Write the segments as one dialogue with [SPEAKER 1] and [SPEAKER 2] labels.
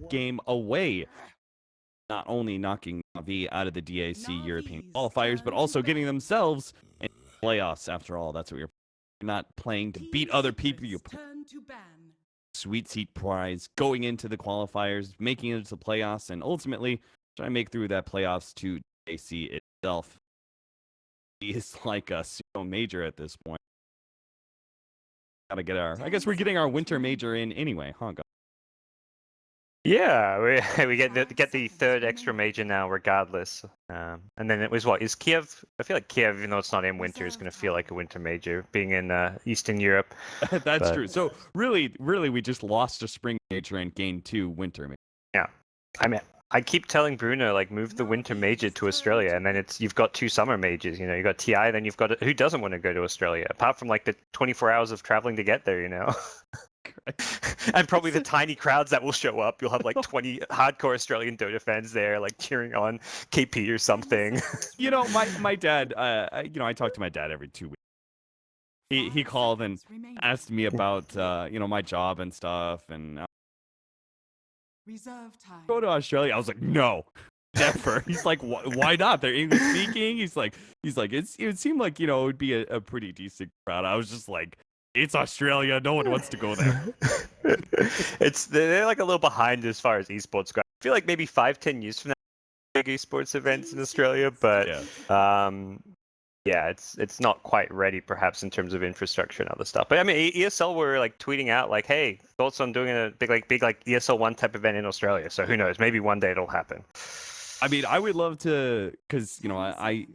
[SPEAKER 1] game away. Not only knocking Navi out of the DAC European qualifiers, but also getting themselves in playoffs. After all, that's what you're not playing to beat other people. You're sweet seat prize going into the qualifiers, making it to the playoffs, and ultimately trying to make through that playoffs to DAC itself. He is like a pseudo major at this point. Gotta get our. I guess we're getting our winter major in anyway, huh?
[SPEAKER 2] Yeah, we get the third extra major now, regardless. And then it was what is Kiev? I feel like Kiev, even though it's not in winter, is going to feel like a winter major, being in Eastern Europe.
[SPEAKER 1] That's true. So really, we just lost a spring major and gained 2 winter majors.
[SPEAKER 2] Yeah, I mean, I keep telling Bruno, like, move the winter major to Australia, and then you've got 2 summer majors. You know, you got TI, then you've got who doesn't want to go to Australia, apart from like the 24 hours of traveling to get there, you know. And probably the tiny crowds that will show up. You'll have like 20 hardcore Australian Dota fans there, like cheering on KP or something.
[SPEAKER 1] You know, my dad. You know, I talk to my dad every 2 weeks. He called and asked me about you know, my job and stuff, and go to Australia. I was like, no, never. He's like, why not? They're English speaking. He's like, it would seem like, you know, it would be a pretty decent crowd. I was just like, it's Australia. No one wants to go there.
[SPEAKER 2] They're like a little behind as far as esports go. I feel like maybe 5-10 years from now, big esports events in Australia, but yeah, it's not quite ready, perhaps, in terms of infrastructure and other stuff. But I mean, ESL were like tweeting out, like, "Hey, thoughts on doing a big ESL 1 type event in Australia?" So who knows? Maybe one day it'll happen.
[SPEAKER 1] I mean, I would love to, because you know, I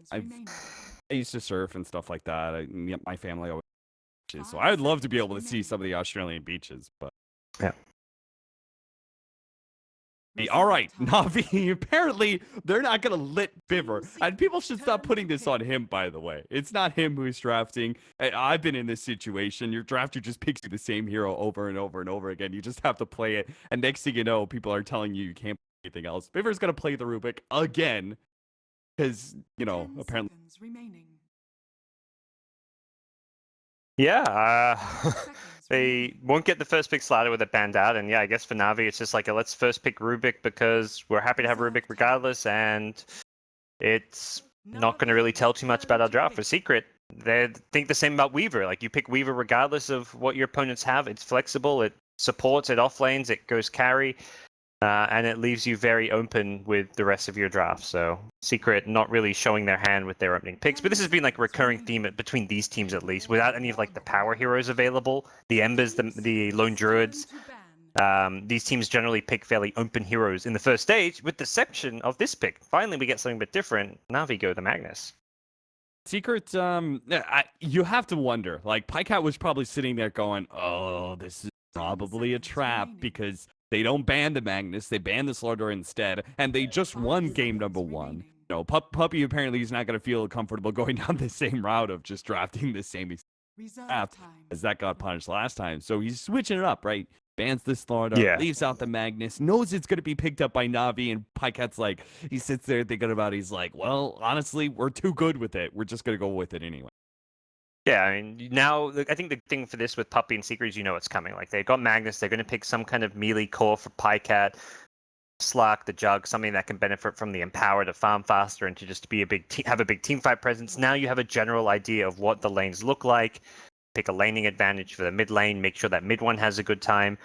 [SPEAKER 1] used to surf and stuff like that. My family always beaches, so I would love to be able to see some of the Australian beaches. But
[SPEAKER 2] yeah.
[SPEAKER 1] All right, Navi. Apparently, they're not gonna lit Biver, and people should stop putting this on him. By the way, it's not him who's drafting. I've been in this situation. Your drafter just picks you the same hero over and over and over again. You just have to play it, and next thing you know, people are telling you can't play anything else. Biver's gonna play the Rubik again, because you know, apparently.
[SPEAKER 2] Yeah, they won't get the first pick slider with it banned out, and yeah, I guess for Navi, it's just like let's first pick Rubik because we're happy to have Rubik regardless, and it's not going to really tell too much about our draft. For Secret, they think the same about Weaver. Like, you pick Weaver regardless of what your opponents have. It's flexible, it supports, it offlanes, it goes carry, and it leaves you very open with the rest of your draft. So Secret not really showing their hand with their opening picks, but this has been like a recurring theme between these teams, at least, without any of like the power heroes available, the Embers, the Lone Druids. These teams generally pick fairly open heroes in the first stage. With the exception of this pick, finally we get something a bit different. Navi go the Magnus.
[SPEAKER 1] Secret, you have to wonder. Like, Pycat was probably sitting there going, "Oh, this is probably a trap," because they don't ban the Magnus, they ban the Slardor instead, and they just won game number 1. You know, Puppey apparently is not going to feel comfortable going down the same route of just drafting the same draft as that got punished last time. So he's switching it up, right? Bans the Slardar, leaves out the Magnus, knows it's going to be picked up by Navi, and Pycat's like, he sits there thinking about it. He's like, well, honestly, we're too good with it. We're just going to go with it anyway.
[SPEAKER 2] Yeah, I mean, now, I think the thing for this with Puppey and Secret is you know it's coming. Like, they've got Magnus, they're going to pick some kind of melee core for Pycat, Slark, the Jug, something that can benefit from the Empower to farm faster and to just be have a big team fight presence. Now you have a general idea of what the lanes look like. Pick a laning advantage for the mid lane, make sure that mid one has a good time.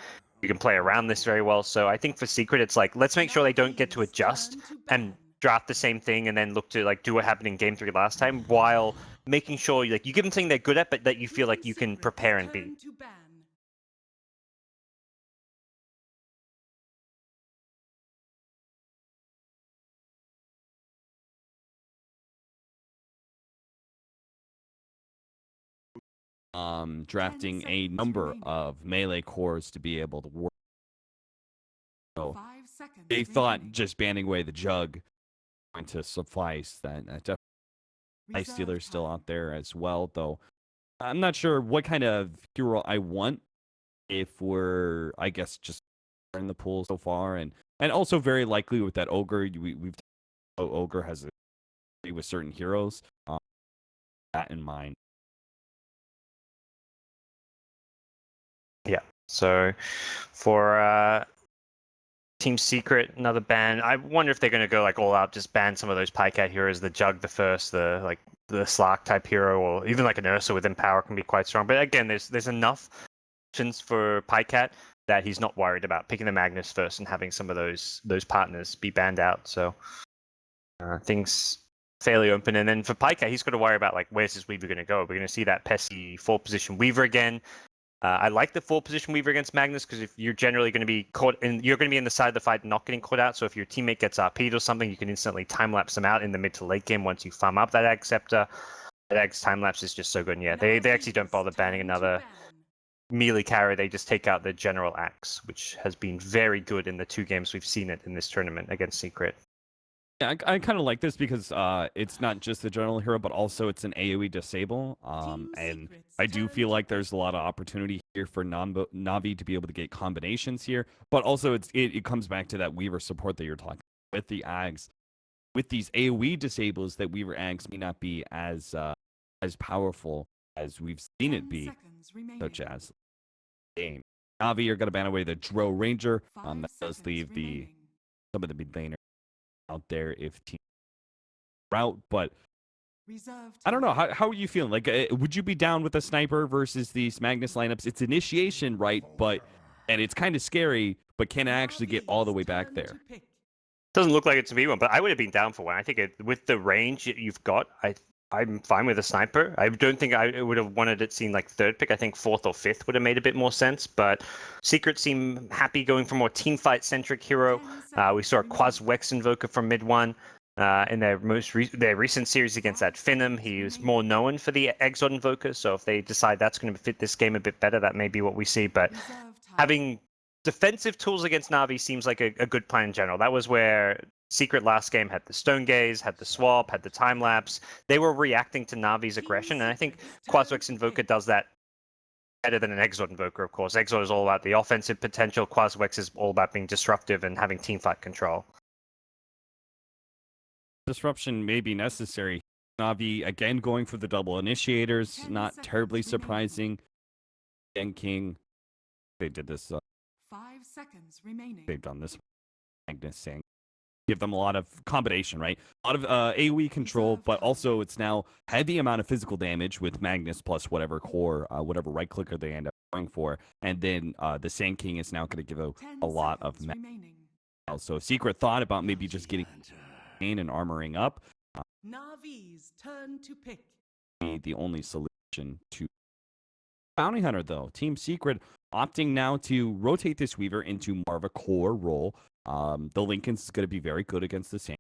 [SPEAKER 2] You can play around this very well. So I think for Secret, it's like, let's make sure they don't get to adjust and draft the same thing and then look to like do what happened in game 3 last time, while making sure like you give them something they're good at, but that you feel like you can prepare and beat.
[SPEAKER 1] Drafting a number of melee cores to be able to work. So they thought just banning away the Jug going to suffice. That definitely Ice Stealer's still out there as well, though. I'm not sure what kind of hero I want if we're, I guess, just in the pool so far, and also very likely with that Ogre, we've Ogre has a with certain heroes. That in mind.
[SPEAKER 2] Yeah. So for Team Secret, another ban. I wonder if they're going to go like all out, just ban some of those Pycat heroes, the Jug, the First, the Slark type hero, or even like an Ursa with Empower can be quite strong. But again, there's enough options for Pycat that he's not worried about picking the Magnus first and having some of those partners be banned out. So things fairly open. And then for Pycat, he's got to worry about like where's his Weaver going to go. We're going to see that pesky 4-position Weaver again. I like the 4-position Weaver against Magnus because if you're generally going to be caught, and you're going to be in the side of the fight not getting caught out. So if your teammate gets RP'd or something, you can instantly time lapse them out in the mid to late game once you farm up that Ag Scepter. That Ag's time lapse is just so good. And yeah, they actually don't bother banning another melee carry. They just take out the General Axe, which has been very good in the 2 games we've seen it in this tournament against Secret.
[SPEAKER 1] Yeah, I kind of like this because it's not just the general hero, but also it's an AoE disable. And I do feel like there's a lot of opportunity here for Navi to be able to get combinations here. But also it comes back to that Weaver support that you're talking about with the Ags. With these AoE disables, that Weaver Ags may not be as powerful as we've seen it be, such as game. Navi are going to ban away the Dro Ranger. That does leave some of the mid laners out there if team route, but I don't know. How are you feeling? Like, would you be down with a sniper versus these Magnus lineups? It's initiation, right? And it's kind of scary, but can it actually get all the way back there?
[SPEAKER 2] Doesn't look like it to me one, but I would have been down for one. I think with the range you've got, I'm fine with a sniper. I don't think I would have wanted it seen like 3rd pick. I think 4th or 5th would have made a bit more sense. But Secret seem happy going for more teamfight centric hero. We saw a Quas Wex Invoker from mid 1 in their their recent series against that Finum. He was more known for the Exod Invoker. So if they decide that's going to fit this game a bit better, that may be what we see. But having defensive tools against Navi seems like a good plan in general. That was where Secret last game had the Stone Gaze, had the Swap, had the Time Lapse. They were reacting to Navi's aggression, and I think Quaswex Invoker does that better than an Exod Invoker, of course. Exod is all about the offensive potential. Quaswex is all about being disruptive and having teamfight control.
[SPEAKER 1] Disruption may be necessary. Navi, again, going for the double initiators. Not terribly surprising. Gen King, they did this.
[SPEAKER 3] 5 seconds remaining.
[SPEAKER 1] They've done this. Magnus saying, give them a lot of combination, right? A lot of AoE control, but also it's now heavy amount of physical damage with Magnus plus whatever core, whatever right clicker they end up going for. And then the Sand King is now going to give a lot of So Secret thought about maybe just getting and armoring up.
[SPEAKER 3] Navi's turn to pick.
[SPEAKER 1] The only solution to Bounty Hunter, though. Team Secret opting now to rotate this Weaver into more of a core role. The Lincoln's is going to be very good against the Sand.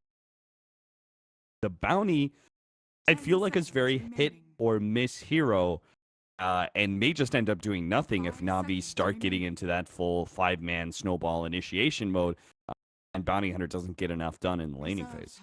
[SPEAKER 1] The Bounty, I feel like is very hit or miss hero, and may just end up doing nothing if Navi start getting into that full 5-man snowball initiation mode, and Bounty Hunter doesn't get enough done in the laning phase.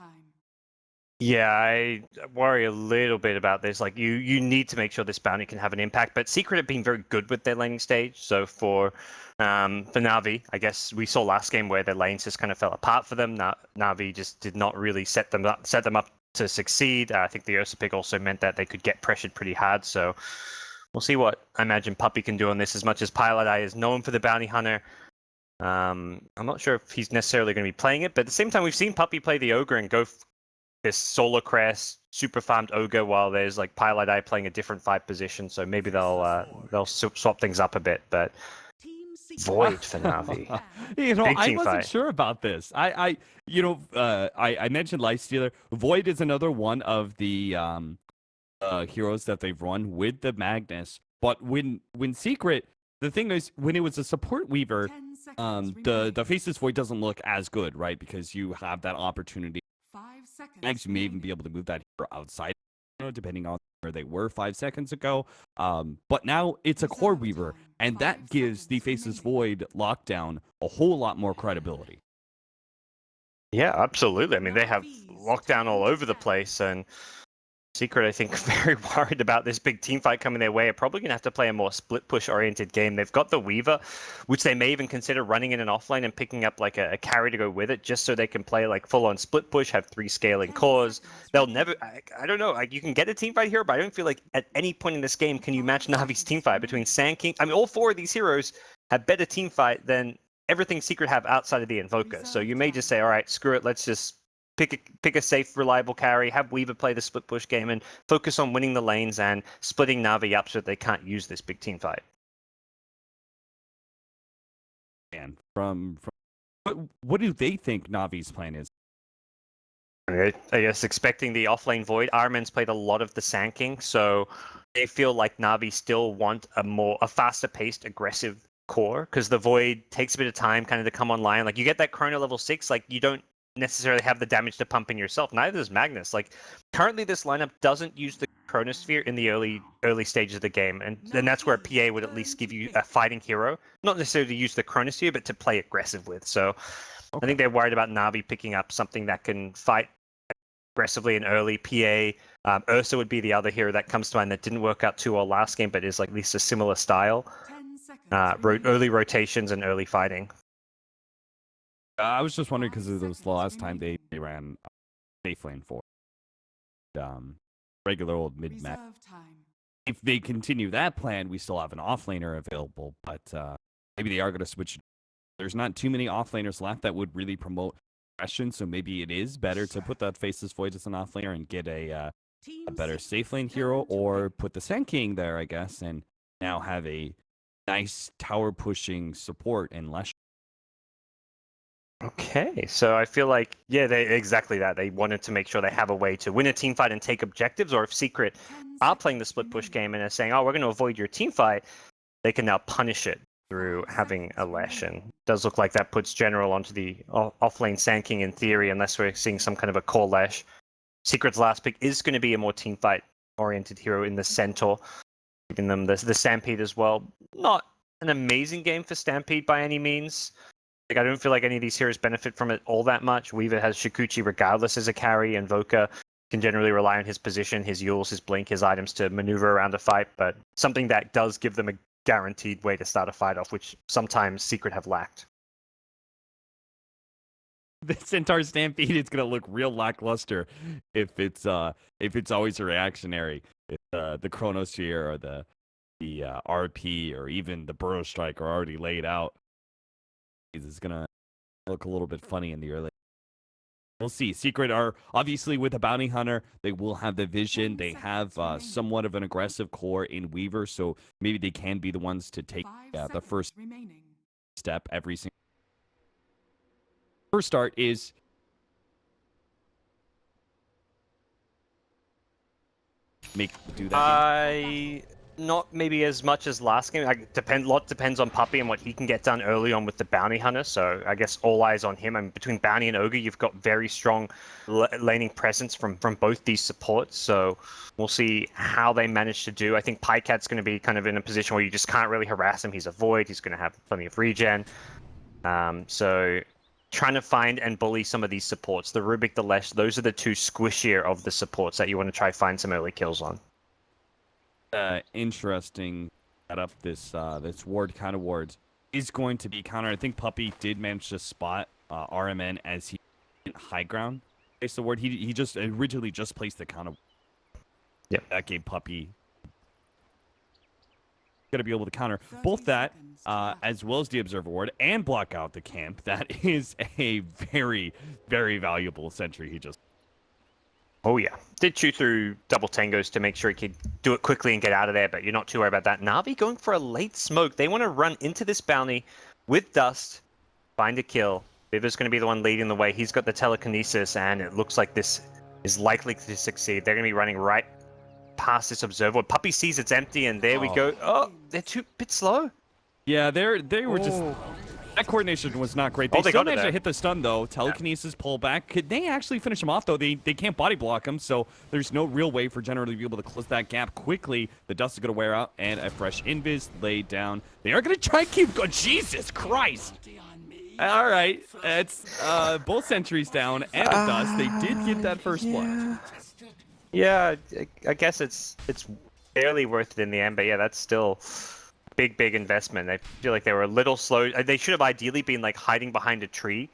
[SPEAKER 2] Yeah, I worry a little bit about this. Like, you need to make sure this bounty can have an impact. But Secret have been very good with their laning stage. So for Navi, I guess we saw last game where their lanes just kind of fell apart for them. Navi just did not really set them up to succeed. I think the Ursa pick also meant that they could get pressured pretty hard. So we'll see what I imagine Puppey can do on this. As much as Pilot Eye is known for the bounty hunter, I'm not sure if he's necessarily going to be playing it. But at the same time, we've seen Puppey play the Ogre and go this Solar Crest, super farmed Ogre, while there's like Pilot Eye playing a different fight position. So maybe they'll swap things up a bit. But Void for Navi.
[SPEAKER 1] I wasn't sure about this. I mentioned Lifestealer. Void is another one of the heroes that they've run with the Magnus. But when Secret, the thing is, when it was a support Weaver, the Faceless Void doesn't look as good, right? Because you have that opportunity. Mags may even be able to move that hero outside, depending on where they were 5 seconds ago. But now it's a core Weaver, and that gives the Faceless Void lockdown a whole lot more credibility.
[SPEAKER 2] Yeah, absolutely. I mean, they have lockdown all over the place, and Secret, I think, very worried about this big team fight coming their way. Are probably going to have to play a more split push oriented game. They've got the Weaver, which they may even consider running in an offlane and picking up like a carry to go with it, just so they can play like full on split push, have 3 scaling cores. They'll never, I don't know, like you can get a team fight here, but I don't feel like at any point in this game can you match Navi's team fight between Sand King. I mean, all 4 of these heroes have better team fight than everything Secret have outside of the Invoker. So you may just say, all right, screw it, let's just pick a safe, reliable carry, have Weaver play the split push game, and focus on winning the lanes and splitting Navi up so that they can't use this big team fight.
[SPEAKER 1] And from what do they think Navi's plan is?
[SPEAKER 2] I guess expecting the offlane Void. RMN's played a lot of the Sanking, so they feel like Navi still want a faster paced, aggressive core, because the Void takes a bit of time kind of to come online. Like you get that Chrono level 6, like you don't necessarily have the damage to pump in yourself. Neither does Magnus. Like currently this lineup doesn't use the Chronosphere in the early stages of the game, and then that's where PA would at least give you a fighting hero, not necessarily to use the Chronosphere, but to play aggressive with. So I think they're worried about Navi picking up something that can fight aggressively in early. PA, Ursa would be the other hero that comes to mind that didn't work out too well last game, but is like at least a similar style. Early rotations and early fighting.
[SPEAKER 1] I was just wondering because it was the last time they ran safe lane for regular old mid-match. If they continue that plan, we still have an offlaner available, but maybe they are going to switch. There's not too many offlaners left that would really promote aggression, so maybe it is better to put that Faceless Void as an offlaner and get a better safe lane hero, or put the Sand King there, I guess, and now have a nice tower pushing support and less.
[SPEAKER 2] Okay, so I feel like, yeah, exactly that. They wanted to make sure they have a way to win a team fight and take objectives, or if Secret are playing the split push game and are saying, oh, we're going to avoid your team fight, they can now punish it through having a Lash. And it does look like that puts General onto the offlane Sand King in theory, unless we're seeing some kind of a core Lash. Secret's last pick is going to be a more team fight oriented hero in the Centaur, giving them the Stampede as well. Not an amazing game for Stampede by any means. Like, I don't feel like any of these heroes benefit from it all that much. Weaver has Shikuchi regardless as a carry, and Voka can generally rely on his position, his Yules, his Blink, his items to maneuver around a fight, but something that does give them a guaranteed way to start a fight off, which sometimes Secret have lacked.
[SPEAKER 1] The Centaur Stampede is going to look real lackluster if it's always a reactionary. If the Chronosphere or the RP or even the Burrow Strike are already laid out, it's going to look a little bit funny in the early. We'll see. Secret are obviously with a bounty hunter. They will have the vision. They have somewhat of an aggressive core in Weaver, so maybe they can be the ones to take the first step every single. First start is do that.
[SPEAKER 2] Not maybe as much as last game. Lot depends on Puppey and what he can get done early on with the bounty hunter. So I guess all eyes on him. And between bounty and ogre, you've got very strong laning presence from both these supports. So we'll see how they manage to do. I think Pycat's going to be kind of in a position where you just can't really harass him. He's a void. He's going to have plenty of regen. So trying to find and bully some of these supports. The Rubik, the Lesh, those are the two squishier of the supports that you want to try find some early kills on.
[SPEAKER 1] Interesting setup. This ward counter wards is going to be counter. I think Puppey did manage to spot RMN as he went high ground. Placed the ward. He just originally just placed the counter.
[SPEAKER 2] Yeah,
[SPEAKER 1] that gave Puppey going to be able to counter both that as well as the observer ward and block out the camp. That is a very, very valuable sentry he just.
[SPEAKER 2] Oh yeah, did chew through double tangos to make sure he could do it quickly and get out of there, but you're not too worried about that. Navi going for a late smoke. They want to run into this bounty with Dust, find a kill. Viver's going to be the one leading the way. He's got the telekinesis, and it looks like this is likely to succeed. They're going to be running right past this observer. Puppey sees it's empty, and there we go. Oh, they're bit slow.
[SPEAKER 1] Yeah, they were just. That coordination was not great. They still managed to hit the stun, though. Telekinesis, pull back. Could they actually finish him off, though? They can't body block him, so there's no real way for General to be able to close that gap quickly. The dust is going to wear out, and a fresh invis laid down. They are going to try and keep going. Jesus Christ! All right, it's both sentries down and the dust. They did get that first blood.
[SPEAKER 2] Yeah, I guess it's barely worth it in the end, but yeah, that's still big investment. I feel like they were a little slow. They should have ideally been like hiding behind a tree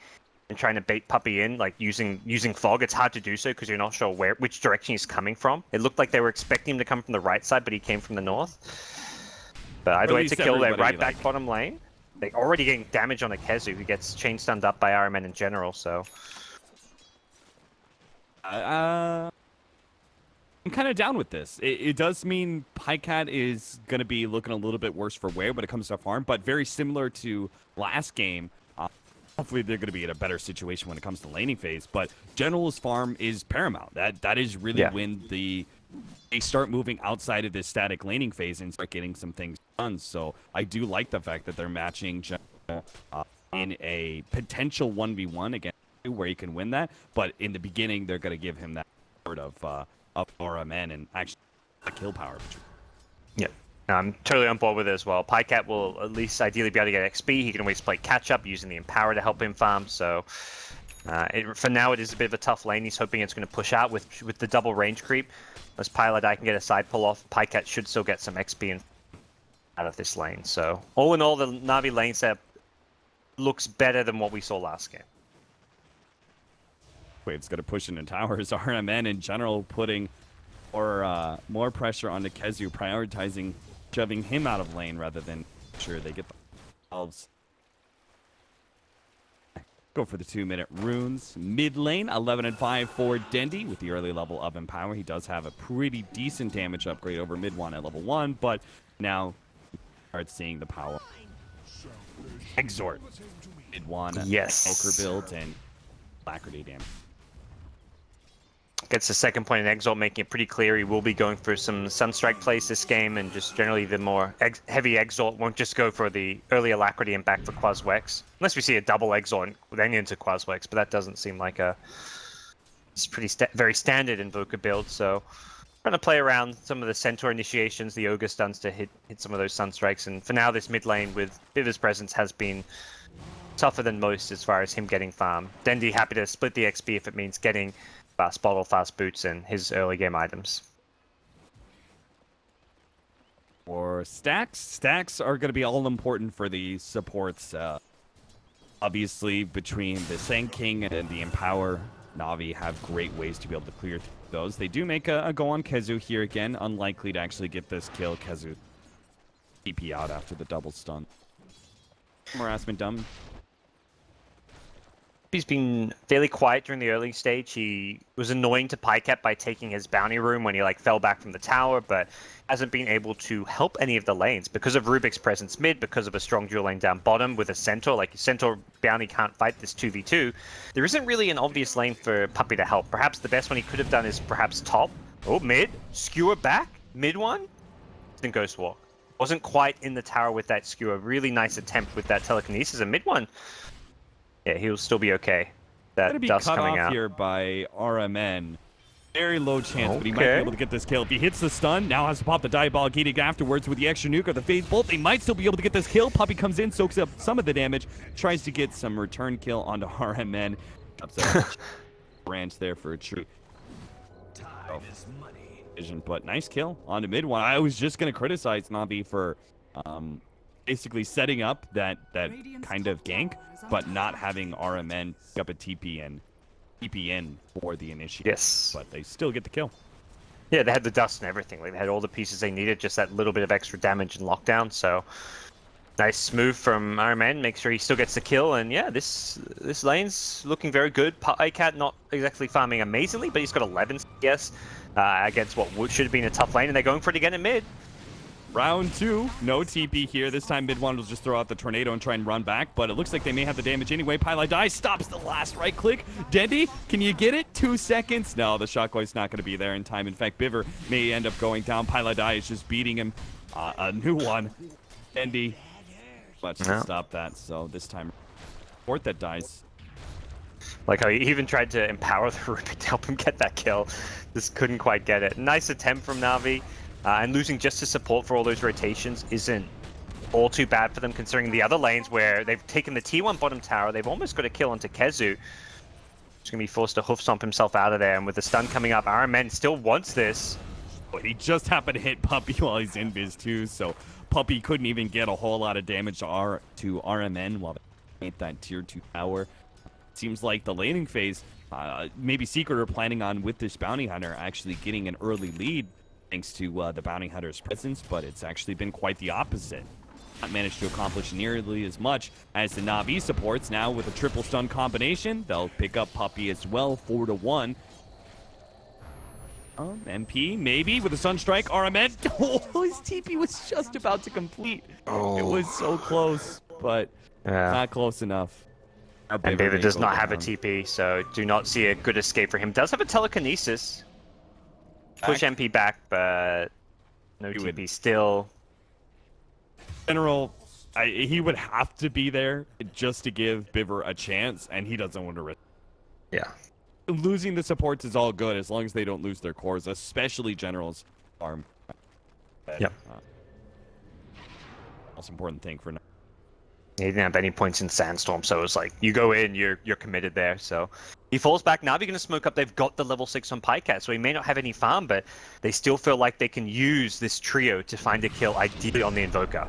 [SPEAKER 2] and trying to bait Puppey in, like using fog. It's hard to do so because you're not sure which direction he's coming from. It looked like they were expecting him to come from the right side, but he came from the north. But either way, it's a kill. They're right back bottom lane. They're already getting damage on a KheZu who gets chain stunned up by RMN in general, so...
[SPEAKER 1] I'm kind of down with this. It does mean Pycat is going to be looking a little bit worse for wear when it comes to farm, but very similar to last game. Hopefully they're going to be in a better situation when it comes to laning phase, but General's farm is paramount. That is really when they start moving outside of this static laning phase and start getting some things done. So I do like the fact that they're matching General in a potential 1v1 against where he can win that, but in the beginning they're going to give him that sort of RMN and actually kill power.
[SPEAKER 2] Yeah. I'm totally on board with it as well. Pycat will at least ideally be able to get XP. He can always play catch-up using the Empower to help him farm. So for now, it is a bit of a tough lane. He's hoping it's going to push out with the double range creep. As Pyladai can get a side pull off, Pycat should still get some XP out of this lane. So all in all, the Navi lane set looks better than what we saw last game.
[SPEAKER 1] Wave's going to push into towers. RMN in general putting more pressure onto KheZu, prioritizing shoving him out of lane rather than sure they get themselves. Go for the 2-minute runes. Mid lane, 11 and 5 for Dendi with the early level of Empower. He does have a pretty decent damage upgrade over mid one at level 1, but now start seeing the power. Exhort. Mid one, Smoker build, and Alacrity damage.
[SPEAKER 2] Gets the second point in Exalt, making it pretty clear he will be going for some Sunstrike plays this game, and just generally the more heavy Exalt won't just go for the early Alacrity and back for Quazwex. Unless we see a double Exalt then into Quazwex, but that doesn't seem like it's pretty very standard Invoker build, so trying to play around some of the Centaur initiations, the Ogre stuns to hit some of those Sunstrikes, and for now this mid lane with Vivor's presence has been tougher than most as far as him getting farm. Dendi happy to split the XP if it means getting fast bottle, fast boots, and his early game items.
[SPEAKER 1] For stacks are going to be all important for the supports. Obviously, between the Sand King and the Empower, Navi have great ways to be able to clear those. They do make a go on KheZu here again. Unlikely to actually get this kill. KheZu TP out after the double stun. Harassment done.
[SPEAKER 2] He's been fairly quiet during the early stage. He was annoying to Pycat by taking his bounty room when he fell back from the tower, but hasn't been able to help any of the lanes because of Rubik's presence mid, because of a strong dual lane down bottom with a Centaur. Centaur bounty can't fight this 2v2. There isn't really an obvious lane for Puppey to help. Perhaps the best one he could have done is perhaps top. Oh, mid. Skewer back. Mid one. Then Ghost Walk. Wasn't quite in the tower with that skewer. Really nice attempt with that telekinesis. A mid one. Yeah, he'll still be okay. That dust coming out
[SPEAKER 1] here by RMN. Very low chance, but he might be able to get this kill. If he hits the stun, now has to pop the Diabolic afterwards with the extra nuke or the Phase Bolt. They might still be able to get this kill. Puppey comes in, soaks up some of the damage, tries to get some return kill onto RMN. Upset branch there for a tree. Vision, but nice kill onto mid one. I was just going to criticize Navi for basically setting up that kind of gank, but not having RMN pick up a TP and TP in for the initiative.
[SPEAKER 2] Yes.
[SPEAKER 1] But they still get the kill.
[SPEAKER 2] Yeah, they had the dust and everything. They had all the pieces they needed, just that little bit of extra damage and lockdown. So nice move from RMN. Make sure he still gets the kill. And yeah, this lane's looking very good. Pycat not exactly farming amazingly, but he's got 11 CS against what should have been a tough lane. And they're going for it again in mid.
[SPEAKER 1] Round 2, no TP here. This time mid one will just throw out the tornado and try and run back, but it looks like they may have the damage anyway. Pyladai stops the last right click. Dendi, can you get it? 2 seconds? No, the shockwave's not going to be there in time. In fact, Bivor may end up going down. Pyladai is just beating him. A new one. Dendi, let's stop that. So this time, Fort that dies.
[SPEAKER 2] Like how he even tried to empower the Rubik to help him get that kill. Just couldn't quite get it. Nice attempt from Navi. And losing just to support for all those rotations isn't all too bad for them, considering the other lanes where they've taken the T1 bottom tower. They've almost got a kill onto KheZu. He's going to be forced to hoof stomp himself out of there. And with the stun coming up, RMN still wants this.
[SPEAKER 1] But he just happened to hit Puppey while he's in biz too, so Puppey couldn't even get a whole lot of damage to RMN while they made that tier 2 tower. Seems like the laning phase, maybe Secret are planning on with this bounty hunter actually getting an early lead thanks to the bounty hunter's presence, but it's actually been quite the opposite. not managed to accomplish nearly as much as the Navi supports. Now with a triple stun combination, they'll pick up Puppey as well, 4-1. MP, maybe, with a Sunstrike. RMN. Oh, his TP was just about to complete.
[SPEAKER 2] Oh.
[SPEAKER 1] It was so close, but not close enough.
[SPEAKER 2] And Bivver does not have a TP, so do not see a good escape for him. Does have a telekinesis. Push MP back, but no TP still.
[SPEAKER 1] General, he would have to be there just to give Bivver a chance, and he doesn't want to risk.
[SPEAKER 2] Yeah.
[SPEAKER 1] Losing the supports is all good as long as they don't lose their cores, especially General's farm.
[SPEAKER 2] Yep.
[SPEAKER 1] Most important thing for now.
[SPEAKER 2] He didn't have any points in Sandstorm, so it was like, you go in, you're committed there. So he falls back. Navi going to smoke up. They've got the level 6 on Pycat, so he may not have any farm, but they still feel like they can use this trio to find a kill, ideally on the Invoker.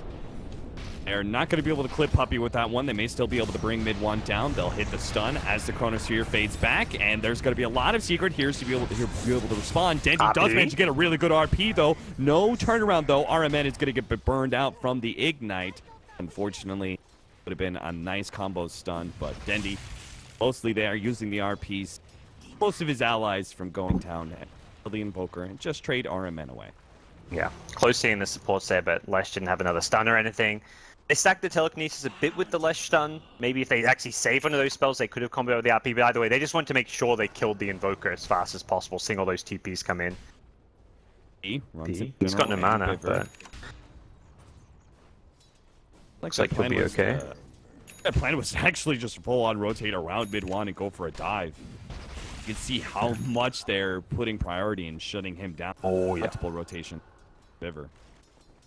[SPEAKER 1] They're not going to be able to clip Puppey with that one. They may still be able to bring mid one down. They'll hit the stun as the Chronosphere fades back, and there's going to be a lot of Secret here's to be able to respond. Dendy does manage to get a really good RP, though. No turnaround, though. RMN is going to get burned out from the Ignite. Unfortunately, would have been a nice combo stun, but Dendy mostly there using the RPs. Most of his allies from going down and kill the Invoker and just trade RMN away.
[SPEAKER 2] Yeah, close seeing the supports there, but Lesh didn't have another stun or anything. They stacked the telekinesis a bit with the Lesh stun. Maybe if they actually saved one of those spells, they could have comboed with the RP. But either way, they just wanted to make sure they killed the Invoker as fast as possible, seeing all those TPs come in.
[SPEAKER 1] He's
[SPEAKER 2] got no mana, but looks like he'll be okay.
[SPEAKER 1] That plan was actually just full on rotate around mid one and go for a dive. You can see how much they're putting priority in shutting him down.
[SPEAKER 2] Oh, yeah.
[SPEAKER 1] Multiple rotation. Bivver.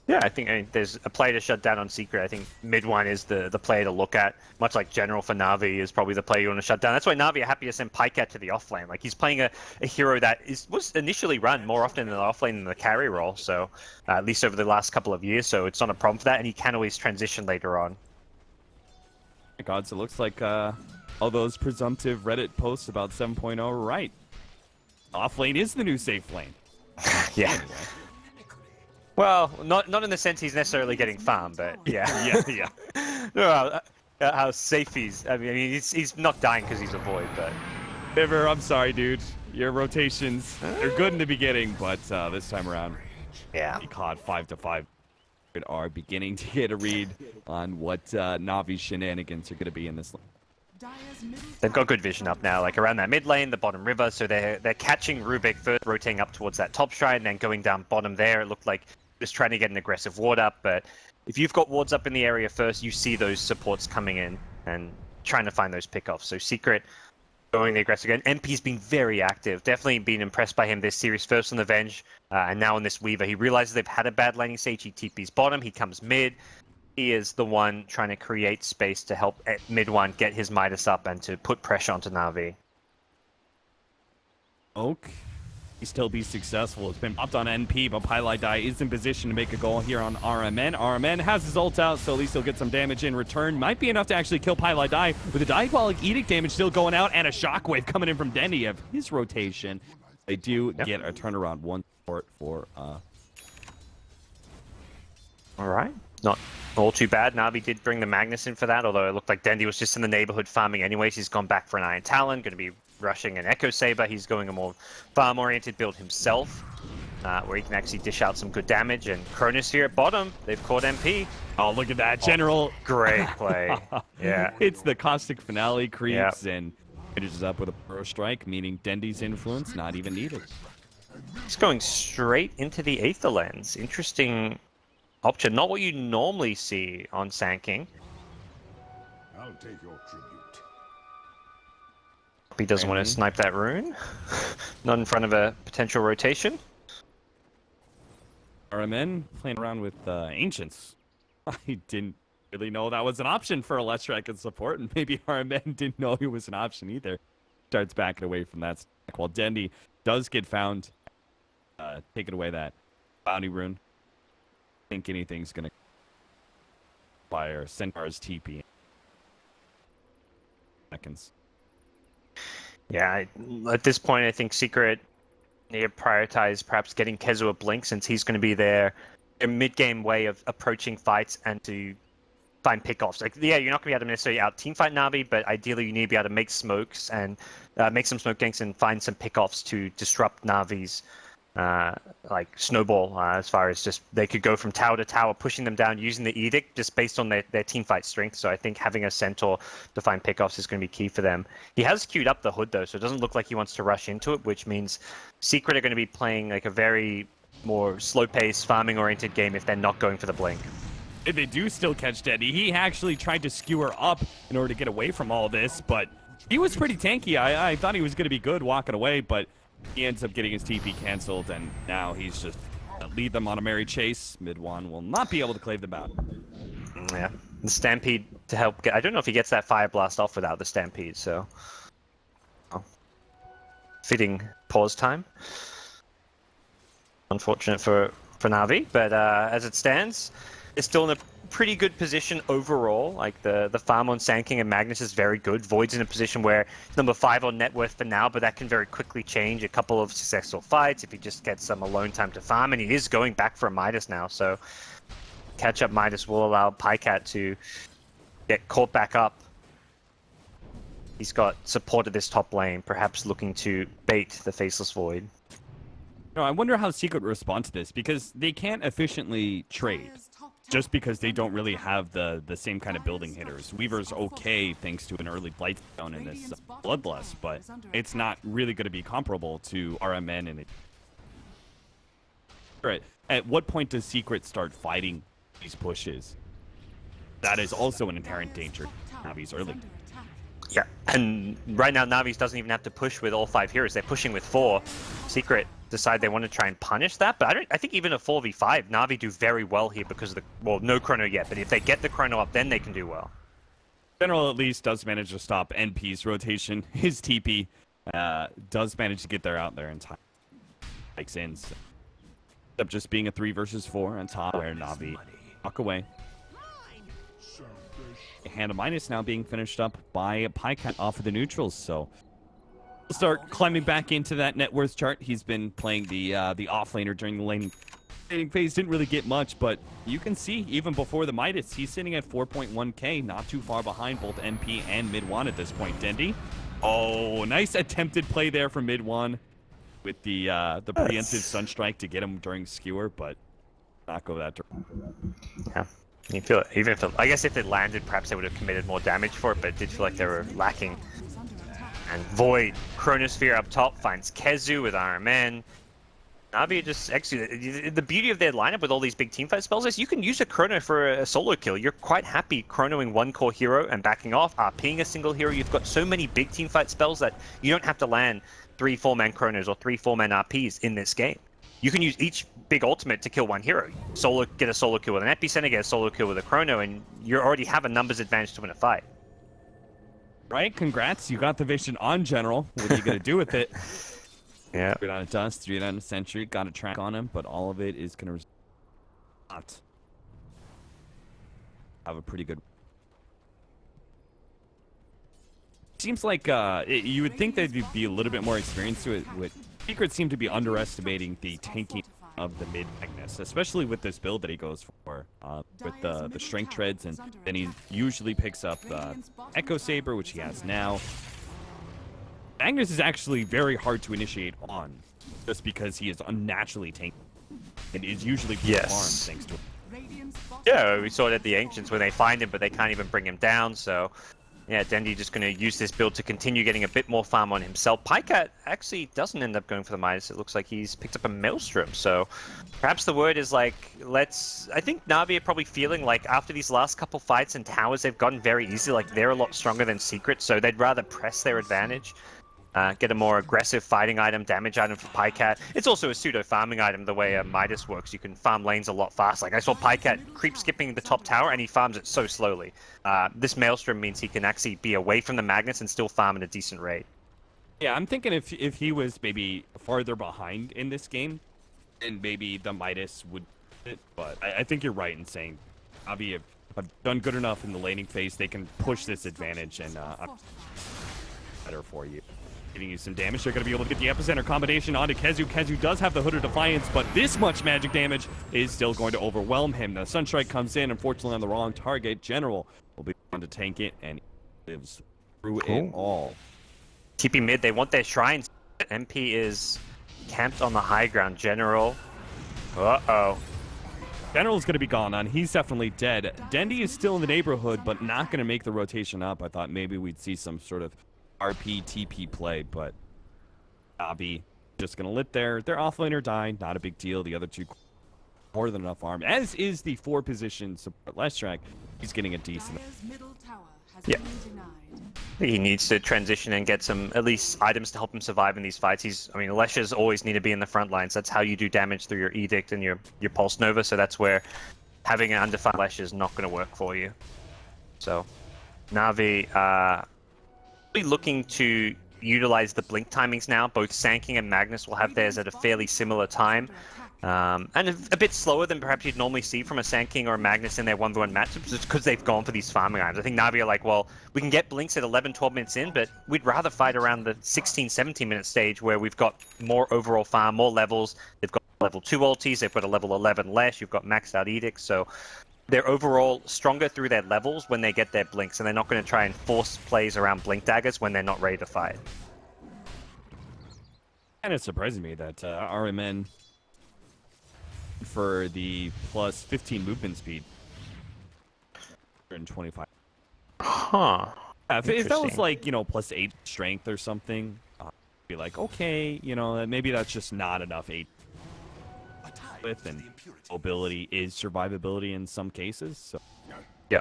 [SPEAKER 2] Yeah, I think there's a play to shut down on Secret. I think mid one is the play to look at. Much like General for Navi is probably the play you want to shut down. That's why Navi are happy to send Pycat to the offlane. Like, he's playing a hero that was initially run more often in the offlane than the carry role, so at least over the last couple of years, so it's not a problem for that, and he can always transition later on.
[SPEAKER 1] My God, so it looks like all those presumptive Reddit posts about 7.0 are right. Offlane is the new safe lane.
[SPEAKER 2] Yeah.
[SPEAKER 1] Anyway.
[SPEAKER 2] Well, not in the sense he's necessarily getting farmed, but yeah.
[SPEAKER 1] Yeah.
[SPEAKER 2] No, how safe he's. I mean, he's not dying because he's a void, but.
[SPEAKER 1] Bivver, I'm sorry, dude. Your rotations, they're good in the beginning, but this time around,
[SPEAKER 2] yeah,
[SPEAKER 1] he caught 5-5. Are beginning to get a read on what Navi's shenanigans are going to be in this lane.
[SPEAKER 2] They've got good vision up now, like around that mid lane, the bottom river, so they're catching Rubik first, rotating up towards that top shrine, and then going down bottom there. It looked like just trying to get an aggressive ward up, but if you've got wards up in the area first, you see those supports coming in and trying to find those pickoffs. So Secret going the aggressive again. MP's been very active. Definitely been impressed by him this series. First on the Venge, and now on this Weaver. He realizes they've had a bad laning stage. He TP's bottom. He comes mid. He is the one trying to create space to help at mid one get his Midas up and to put pressure onto Navi.
[SPEAKER 1] Oak, he still be successful. It's been popped on NP, but Pylai is in position to make a goal here on RMN. RMN has his ult out, so at least he'll get some damage in return. Might be enough to actually kill Pylai with the Diabolic Edict damage still going out and a shockwave coming in from Dendy of his rotation. They do get a turnaround one support for
[SPEAKER 2] All right. Not all too bad. Navi did bring the Magnus in for that, although it looked like Dendy was just in the neighborhood farming anyways. He's gone back for an Iron Talon, going to be rushing an Echo Saber. He's going a more farm-oriented build himself, where he can actually dish out some good damage. And Cronus here at bottom, they've caught MP.
[SPEAKER 1] Oh, look at that, General.
[SPEAKER 2] Great play. Yeah.
[SPEAKER 1] It's the Caustic Finale creeps and finishes up with a Pro Strike, meaning Dendy's influence not even needed.
[SPEAKER 2] He's going straight into the Aether Lens. Interesting option. Not what you normally see on Sand King.
[SPEAKER 4] I'll take your tribute.
[SPEAKER 2] He doesn't want to snipe that rune. Not in front of a potential rotation.
[SPEAKER 1] RMN playing around with Ancients. I didn't really know that was an option for Electric and support, and maybe RMN didn't know it was an option either. Starts backing away from that stack, while Dendy does get found, taking away that bounty rune. I think anything's gonna fire Centaur's TP. Seconds.
[SPEAKER 2] Yeah, at this point, I think Secret need to prioritize perhaps getting KheZu a blink since he's going to be there a mid-game way of approaching fights and to find pickoffs. Like, yeah, you're not going to be able to necessarily out teamfight Navi, but ideally you need to be able to make smokes and make some smoke ganks and find some pickoffs to disrupt Navi's like snowball, as far as just they could go from tower to tower, pushing them down using the edict just based on their team fight strength. So I think having a centaur to find pickoffs is going to be key for them. He has queued up the hood though, so it doesn't look like he wants to rush into it, which means Secret are going to be playing like a very more slow-paced, farming-oriented game if they're not going for the blink.
[SPEAKER 1] If they do still catch Dendy, he actually tried to skewer up in order to get away from all this, but he was pretty tanky. I thought he was going to be good walking away, but he ends up getting his TP canceled, and now he's just lead them on a merry chase. Mid-1 will not be able to claim them out.
[SPEAKER 2] Yeah, the Stampede to help get... I don't know if he gets that Fire Blast off without the Stampede, so... Oh. Fitting pause time. Unfortunate for Navi, but as it stands, it's still in a pretty good position overall. Like the farm on Sand King and Magnus is very good. Void's in a position where it's number 5 on net worth for now, but that can very quickly change. A couple of successful fights if he just gets some alone time to farm, and he is going back for a Midas now, so catch up Midas will allow Pycat to get caught back up. He's got support at this top lane, perhaps looking to bait the Faceless Void.
[SPEAKER 1] No, I wonder how Secret will respond to this, because they can't efficiently trade just because they don't really have the same kind of building hitters. Weaver's okay thanks to an early Blightstone in this Bloodlust, but it's not really going to be comparable to RMN and it. Right. At what point does Secret start fighting these pushes? That is also an inherent danger. Navi's early.
[SPEAKER 2] Yeah, and right now Navi's doesn't even have to push with all 5 heroes. They're pushing with 4. Secret decide they want to try and punish that, but I think even a 4v5, Navi do very well here because of the... Well, no chrono yet, but if they get the chrono up, then they can do well.
[SPEAKER 1] General at least does manage to stop NP's rotation. His TP does manage to get there out there in time. Takes in. So. Up just being a 3 versus 4 on top where Navi walk away. Hand of Midas now being finished up by Pycat off of the neutrals, so we'll start climbing back into that net worth chart. He's been playing the offlaner during the laning phase, didn't really get much, but you can see even before the Midas, he's sitting at 4.1k, not too far behind both MP and mid-1 at this point. Dendy, oh, nice attempted play there from mid-1 with the preemptive Sunstrike to get him during skewer, but not go that direction.
[SPEAKER 2] Yeah. You feel it, even if I guess if it landed, perhaps they would have committed more damage for it, but it did feel like they were lacking. And Void, Chronosphere up top, finds KheZu with RMN. Navi just actually, the beauty of their lineup with all these big teamfight spells is you can use a Chrono for a solo kill. You're quite happy chronoing 1 core hero and backing off, RPing a single hero. You've got so many big teamfight spells that you don't have to land 3 4-man Chronos or 3 4-man RPs in this game. You can use each big ultimate to kill 1 hero. Get a solo kill with an Epicenter, get a solo kill with a Chrono, and you already have a numbers advantage to win a fight.
[SPEAKER 1] Right, congrats. You got the vision on General. What are you going to do with it?
[SPEAKER 2] Yeah.
[SPEAKER 1] 3 on a Dust, 3 on a Sentry. Got a track on him, but all of it is going to not have a pretty good... Seems like you would think they'd be a little bit more experienced to it. Secret seem to be underestimating the tanking of the mid Magnus, especially with this build that he goes for with the strength treads, and then he usually picks up Echo Saber, which he has now. Magnus is actually very hard to initiate on, just because he is unnaturally tanky and is usually farmed thanks to it.
[SPEAKER 2] Yeah, we saw it at the Ancients when they find him, but they can't even bring him down, so... Yeah, Dendy just going to use this build to continue getting a bit more farm on himself. Pycat actually doesn't end up going for the Midas. It looks like he's picked up a Maelstrom. So perhaps the word is like, I think Navi are probably feeling like after these last couple fights and towers, they've gotten very easy. Like they're a lot stronger than Secret, so they'd rather press their advantage. Get a more aggressive fighting item, damage item for Pycat. It's also a pseudo-farming item the way Midas works. You can farm lanes a lot faster. Like I saw Pycat creep skipping the top tower and he farms it so slowly. This Maelstrom means he can actually be away from the Magnets and still farm at a decent rate.
[SPEAKER 1] Yeah, I'm thinking if he was maybe farther behind in this game, then maybe the Midas would fit. But I think you're right in saying Navi have done good enough in the laning phase. They can push this advantage and better for you. Giving you some damage. They're going to be able to get the epicenter combination onto KheZu. KheZu does have the Hood of Defiance, but this much magic damage is still going to overwhelm him. The Sunstrike comes in, unfortunately on the wrong target. General will be able to tank it, and he lives through it all.
[SPEAKER 2] TP mid, they want their shrines. MP is camped on the high ground. General. Uh-oh.
[SPEAKER 1] General's going to be gone on. He's definitely dead. Dendi is still in the neighborhood, but not going to make the rotation up. I thought maybe we'd see some sort of RP, TP play, but Navi just going to lit there. Their offlaner died. Not a big deal. The other two more than enough arm, as is the 4-position support Leshrac. He's getting a decent.
[SPEAKER 2] Yeah. He needs to transition and get some, at least, items to help him survive in these fights. I mean, Leshers always need to be in the front lines. That's how you do damage through your Edict and your Pulse Nova, so that's where having an undefined Lesh is not going to work for you. So, Navi, really looking to utilize the blink timings now. Both Sanking and Magnus will have theirs at a fairly similar time. And a bit slower than perhaps you'd normally see from a Sanking or a Magnus in their 1v1 matchups, just because they've gone for these farming items. I think Navi are like, well, we can get blinks at 11, 12 minutes in, but we'd rather fight around the 16, 17 minute stage where we've got more overall farm, more levels. They've got level 2 ultis, they've got a level 11 Lesh, you've got maxed out Edicts, so they're overall stronger through their levels when they get their blinks, and they're not going to try and force plays around blink daggers when they're not ready to fight.
[SPEAKER 1] And it's surprising me that RMN for the plus 15 movement speed 125.
[SPEAKER 2] Huh.
[SPEAKER 1] If that was like, you know, plus 8 strength or something, I'd be like, okay, you know, maybe that's just not enough 8 with, and mobility is survivability in some cases. So
[SPEAKER 2] yeah.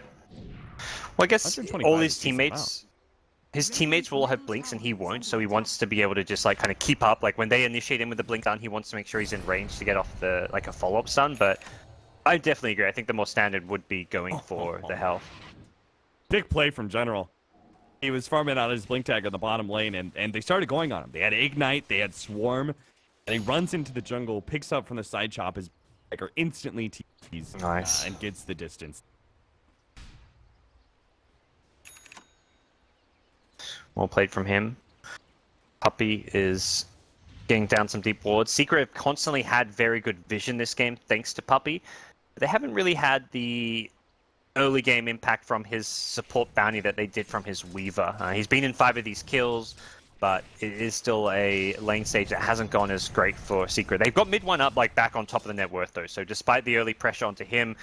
[SPEAKER 2] Well, I guess all his
[SPEAKER 1] teammates,
[SPEAKER 2] teammates will have blinks and he won't, so he wants to be able to just like kind of keep up. Like when they initiate him with the blink down, he wants to make sure he's in range to get off the like a follow-up stun. But I definitely agree. I think the more standard would be going for the health.
[SPEAKER 1] Big play from General. He was farming out his blink tag on the bottom lane, and they started going on him. They had Ignite, they had Swarm, and he runs into the jungle, picks up from the side chop, his dagger instantly TPs,
[SPEAKER 2] nice,
[SPEAKER 1] and gets the distance.
[SPEAKER 2] Well played from him. Puppey is getting down some deep wards. Secret have constantly had very good vision this game, thanks to Puppey. They haven't really had the early game impact from his support bounty that they did from his Weaver. He's been in 5 of these kills, but it is still a lane stage that hasn't gone as great for Secret. They've got mid one up, like back on top of the net worth though. So despite the early pressure onto him,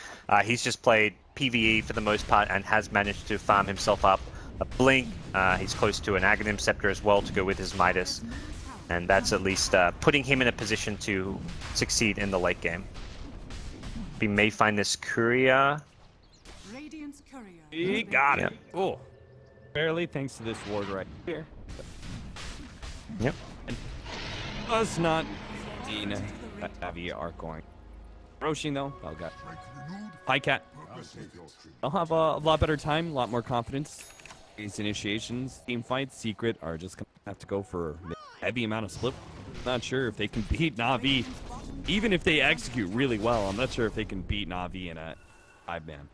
[SPEAKER 2] he's just played PvE for the most part and has managed to farm himself up a blink. He's close to an Aghanim Scepter as well to go with his Midas, and that's at least putting him in a position to succeed in the late game. We may find this Courier.
[SPEAKER 1] He got it. Oh, barely thanks to this ward right here.
[SPEAKER 2] Yep.
[SPEAKER 1] And does not mean that Navi are going. Roshing though, oh god. Hi cat. I'll have a lot better time, a lot more confidence. These initiations, team fights, Secret are just gonna have to go for a heavy amount of split. Not sure if they can beat Navi, even if they execute really well. I'm not sure if they can beat Navi in a 5-man.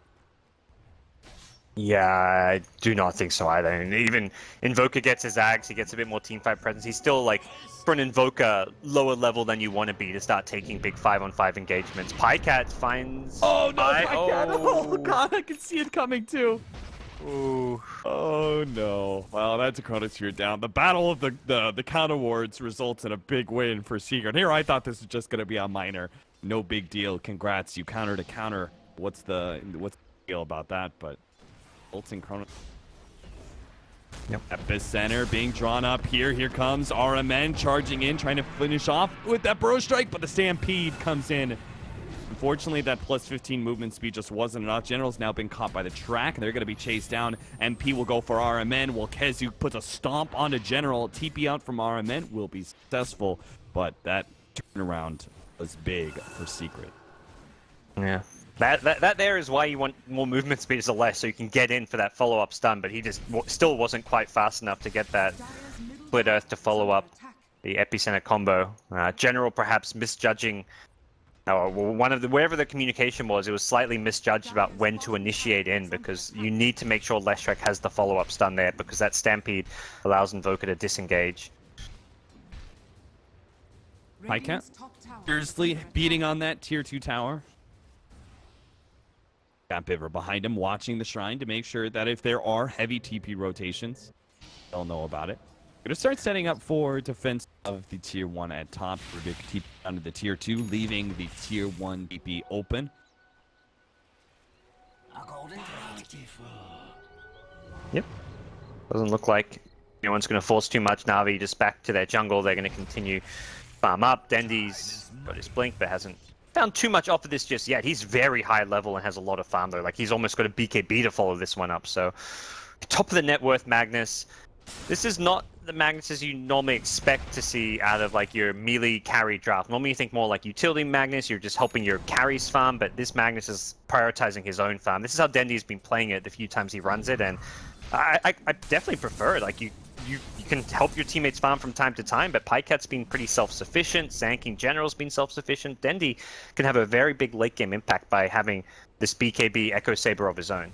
[SPEAKER 2] Yeah, I do not think so either. And even Invoker gets his Ags, he gets a bit more teamfight presence. He's still like, for an Invoker, lower level than you want to be to start taking big 5-on-5 engagements. Pycat finds...
[SPEAKER 1] Oh no, Pycat! Oh god, I can see it coming too.
[SPEAKER 2] Ooh.
[SPEAKER 1] Oh no. Well, that's a Chronosphere down. The battle of the counter wards results in a big win for Secret. Here, I thought this was just going to be a minor. No big deal. Congrats, you counter to counter. What's the deal about that? But ulting Chrono.
[SPEAKER 2] Yep.
[SPEAKER 1] Epicenter being drawn up here. Here comes RMN charging in, trying to finish off with that Burrow Strike, but the Stampede comes in. Unfortunately, that plus 15 movement speed just wasn't enough. General's now been caught by the track, and they're going to be chased down. MP will go for RMN, while KheZu puts a stomp onto General. TP out from RMN will be successful, but that turnaround was big for Secret.
[SPEAKER 2] Yeah. That there is why you want more movement speed as a Lesh, so you can get in for that follow-up stun, but he just still wasn't quite fast enough to get that Split Earth to follow up the Epicenter combo. General perhaps misjudging No, well, wherever the communication was, it was slightly misjudged about when to initiate in, because you need to make sure Leshrac has the follow-up stun there, because that Stampede allows Invoker to disengage.
[SPEAKER 1] Pycat seriously beating on that tier 2 tower. Got Biver behind him, watching the shrine to make sure that if there are heavy TP rotations, they'll know about it. Gonna start setting up for defense of the tier 1 at top. Rubik TP down to the tier 2, leaving the tier 1 TP open.
[SPEAKER 2] Yep. Doesn't look like anyone's going to force too much. Navi just back to their jungle. They're going to continue farm up. Dendy's got his blink, but hasn't found too much off of this just yet. He's very high level and has a lot of farm though. Like, he's almost got a BKB to follow this one up. So, top of the net worth Magnus. This is not the Magnuses you normally expect to see out of like your melee carry draft. Normally you think more like utility Magnus, you're just helping your carries farm, but this Magnus is prioritizing his own farm. This is how Dendy's been playing it the few times he runs it, and I definitely prefer it. Like, you can help your teammates farm from time to time, but Pycat's been pretty self-sufficient, Zank in general's been self-sufficient. Dendy can have a very big late game impact by having this BKB Echo Saber of his own.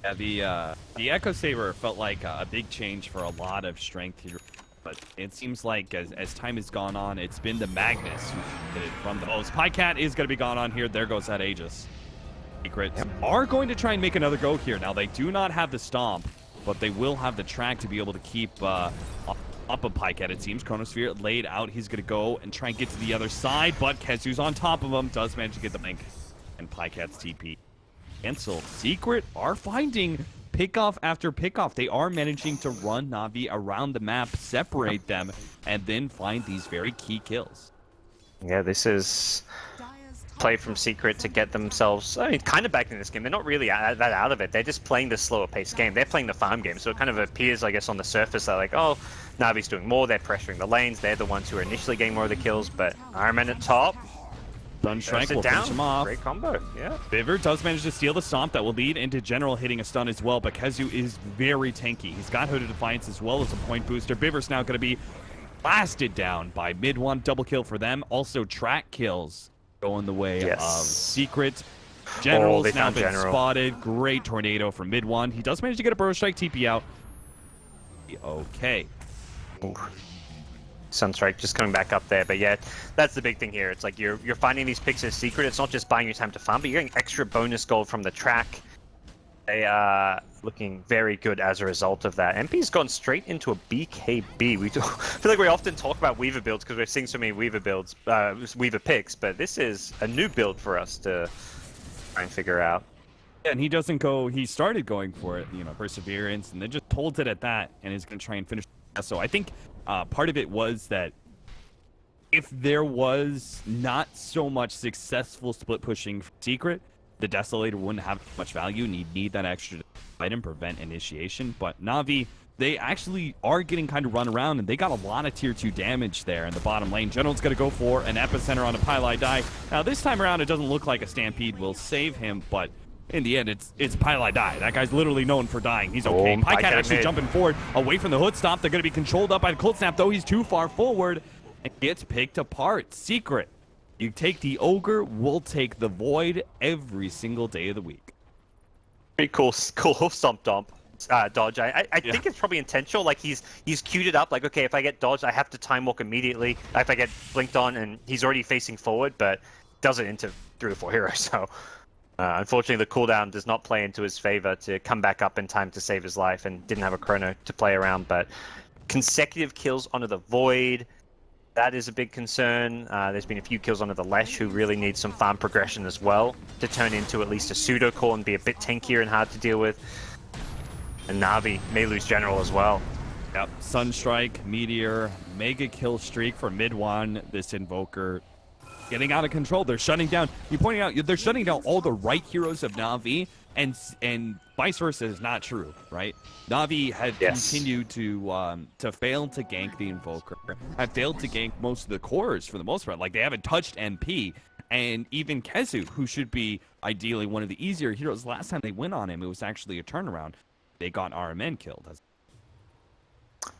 [SPEAKER 1] Yeah, the Echo Saber felt like a big change for a lot of strength here, but it seems like as time has gone on, it's been the Magnus who did it from the most. Pycat is going to be gone on here. There goes that Aegis. Secrets are going to try and make another go here. Now, they do not have the Stomp, but they will have the track to be able to keep up a Pycat, it seems. Chronosphere laid out. He's going to go and try and get to the other side, but KheZu's on top of him. Does manage to get the link, and Pycat's TP canceled. Secret are finding pickoff after pickoff. They are managing to run Navi around the map, separate them, and then find these very key kills.
[SPEAKER 2] Yeah, this is play from Secret to get themselves, I mean, kind of back in this game. They're not really that out of it. They're just playing the slower paced game. They're playing the farm game, so it kind of appears, I guess, on the surface that like, oh, Navi's doing more. They're pressuring the lanes. They're the ones who are initially getting more of the kills, but Iron Man at top.
[SPEAKER 1] Sunstrike will finish him off.
[SPEAKER 2] Great combo, yeah.
[SPEAKER 1] Biver does manage to steal the Stomp that will lead into General hitting a stun as well, but KheZu is very tanky. He's got Hooded Defiance as well as a point booster. Biver's now going to be blasted down by mid one. Double kill for them. Also track kills going the way of Secret. General's now been spotted. Great tornado from mid one. He does manage to get a Burrow Strike TP out. Okay.
[SPEAKER 2] Ooh. Sunstrike just coming back up there, but yeah, that's the big thing here. It's like you're finding these picks as Secret. It's not just buying your time to farm, but you're getting extra bonus gold from the track. They are looking very good as a result of that. MP's gone straight into a BKB. I feel like we often talk about Weaver builds because we're seeing so many Weaver builds, Weaver picks, but this is a new build for us to try and figure out.
[SPEAKER 1] Yeah, and he doesn't go. He started going for it, Perseverance, and then just holds it at that, and is going to try and finish. So I think part of it was that if there was not so much successful split pushing for Secret, the Desolator wouldn't have much value, and you'd need that extra item prevent initiation. But Navi, they actually are getting kind of run around, and they got a lot of tier 2 damage there in the bottom lane. General's going to go for an Epicenter on a Pylai die. Now, this time around, it doesn't look like a Stampede will save him, but in the end, it's Pylai die. That guy's literally known for dying. He's okay. Pycat actually jumping forward away from the hood stomp. They're going to be controlled up by the cold snap, though. He's too far forward and gets picked apart. Secret, you take the Ogre, we'll take the Void every single day of the week.
[SPEAKER 2] Pretty cool hoof stomp dodge. I think it's probably intentional. Like he's queued it up. Like, okay, if I get dodged, I have to time walk immediately. If I get blinked on, and he's already facing forward, but does it into 3 or 4 heroes. So. Unfortunately, the cooldown does not play into his favor to come back up in time to save his life, and didn't have a chrono to play around. But consecutive kills onto the Void, that is a big concern. There's been a few kills onto the Lesh, who really needs some farm progression as well to turn into at least a pseudo core and be a bit tankier and hard to deal with. And Navi may lose General as well.
[SPEAKER 1] Yep, Sunstrike, Meteor, mega kill streak for mid one. This Invoker getting out of control. They're shutting down. You pointed out they're shutting down all the right heroes of Navi, and vice versa is not true, right? Navi had continued to fail to gank the Invoker, have failed to gank most of the cores for the most part. Like, they haven't touched MP, and even KheZu, who should be ideally one of the easier heroes. Last time they went on him, it was actually a turnaround. They got RMN killed.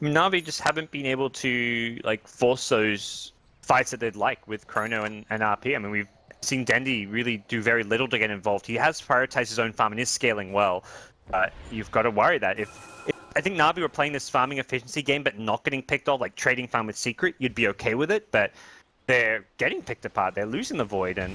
[SPEAKER 2] Navi just haven't been able to like force those fights that they'd like with Chrono and RP. I mean, we've seen Dendi really do very little to get involved. He has prioritized his own farm and is scaling well, but you've got to worry that if I think Navi were playing this farming efficiency game but not getting picked off, like trading farm with Secret, you'd be okay with it, but they're getting picked apart. They're losing the Void, and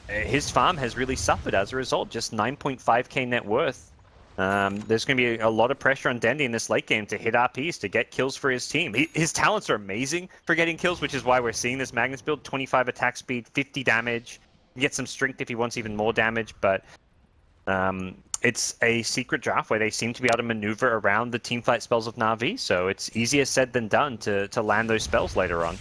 [SPEAKER 2] his farm has really suffered as a result. Just 9.5k net worth. There's going to be a lot of pressure on Dendi in this late game to hit RPs, to get kills for his team. His talents are amazing for getting kills, which is why we're seeing this Magnus build. 25 attack speed, 50 damage. You get some strength if he wants even more damage, but it's a secret draft where they seem to be able to maneuver around the teamfight spells of Navi, so it's easier said than done to land those spells later on.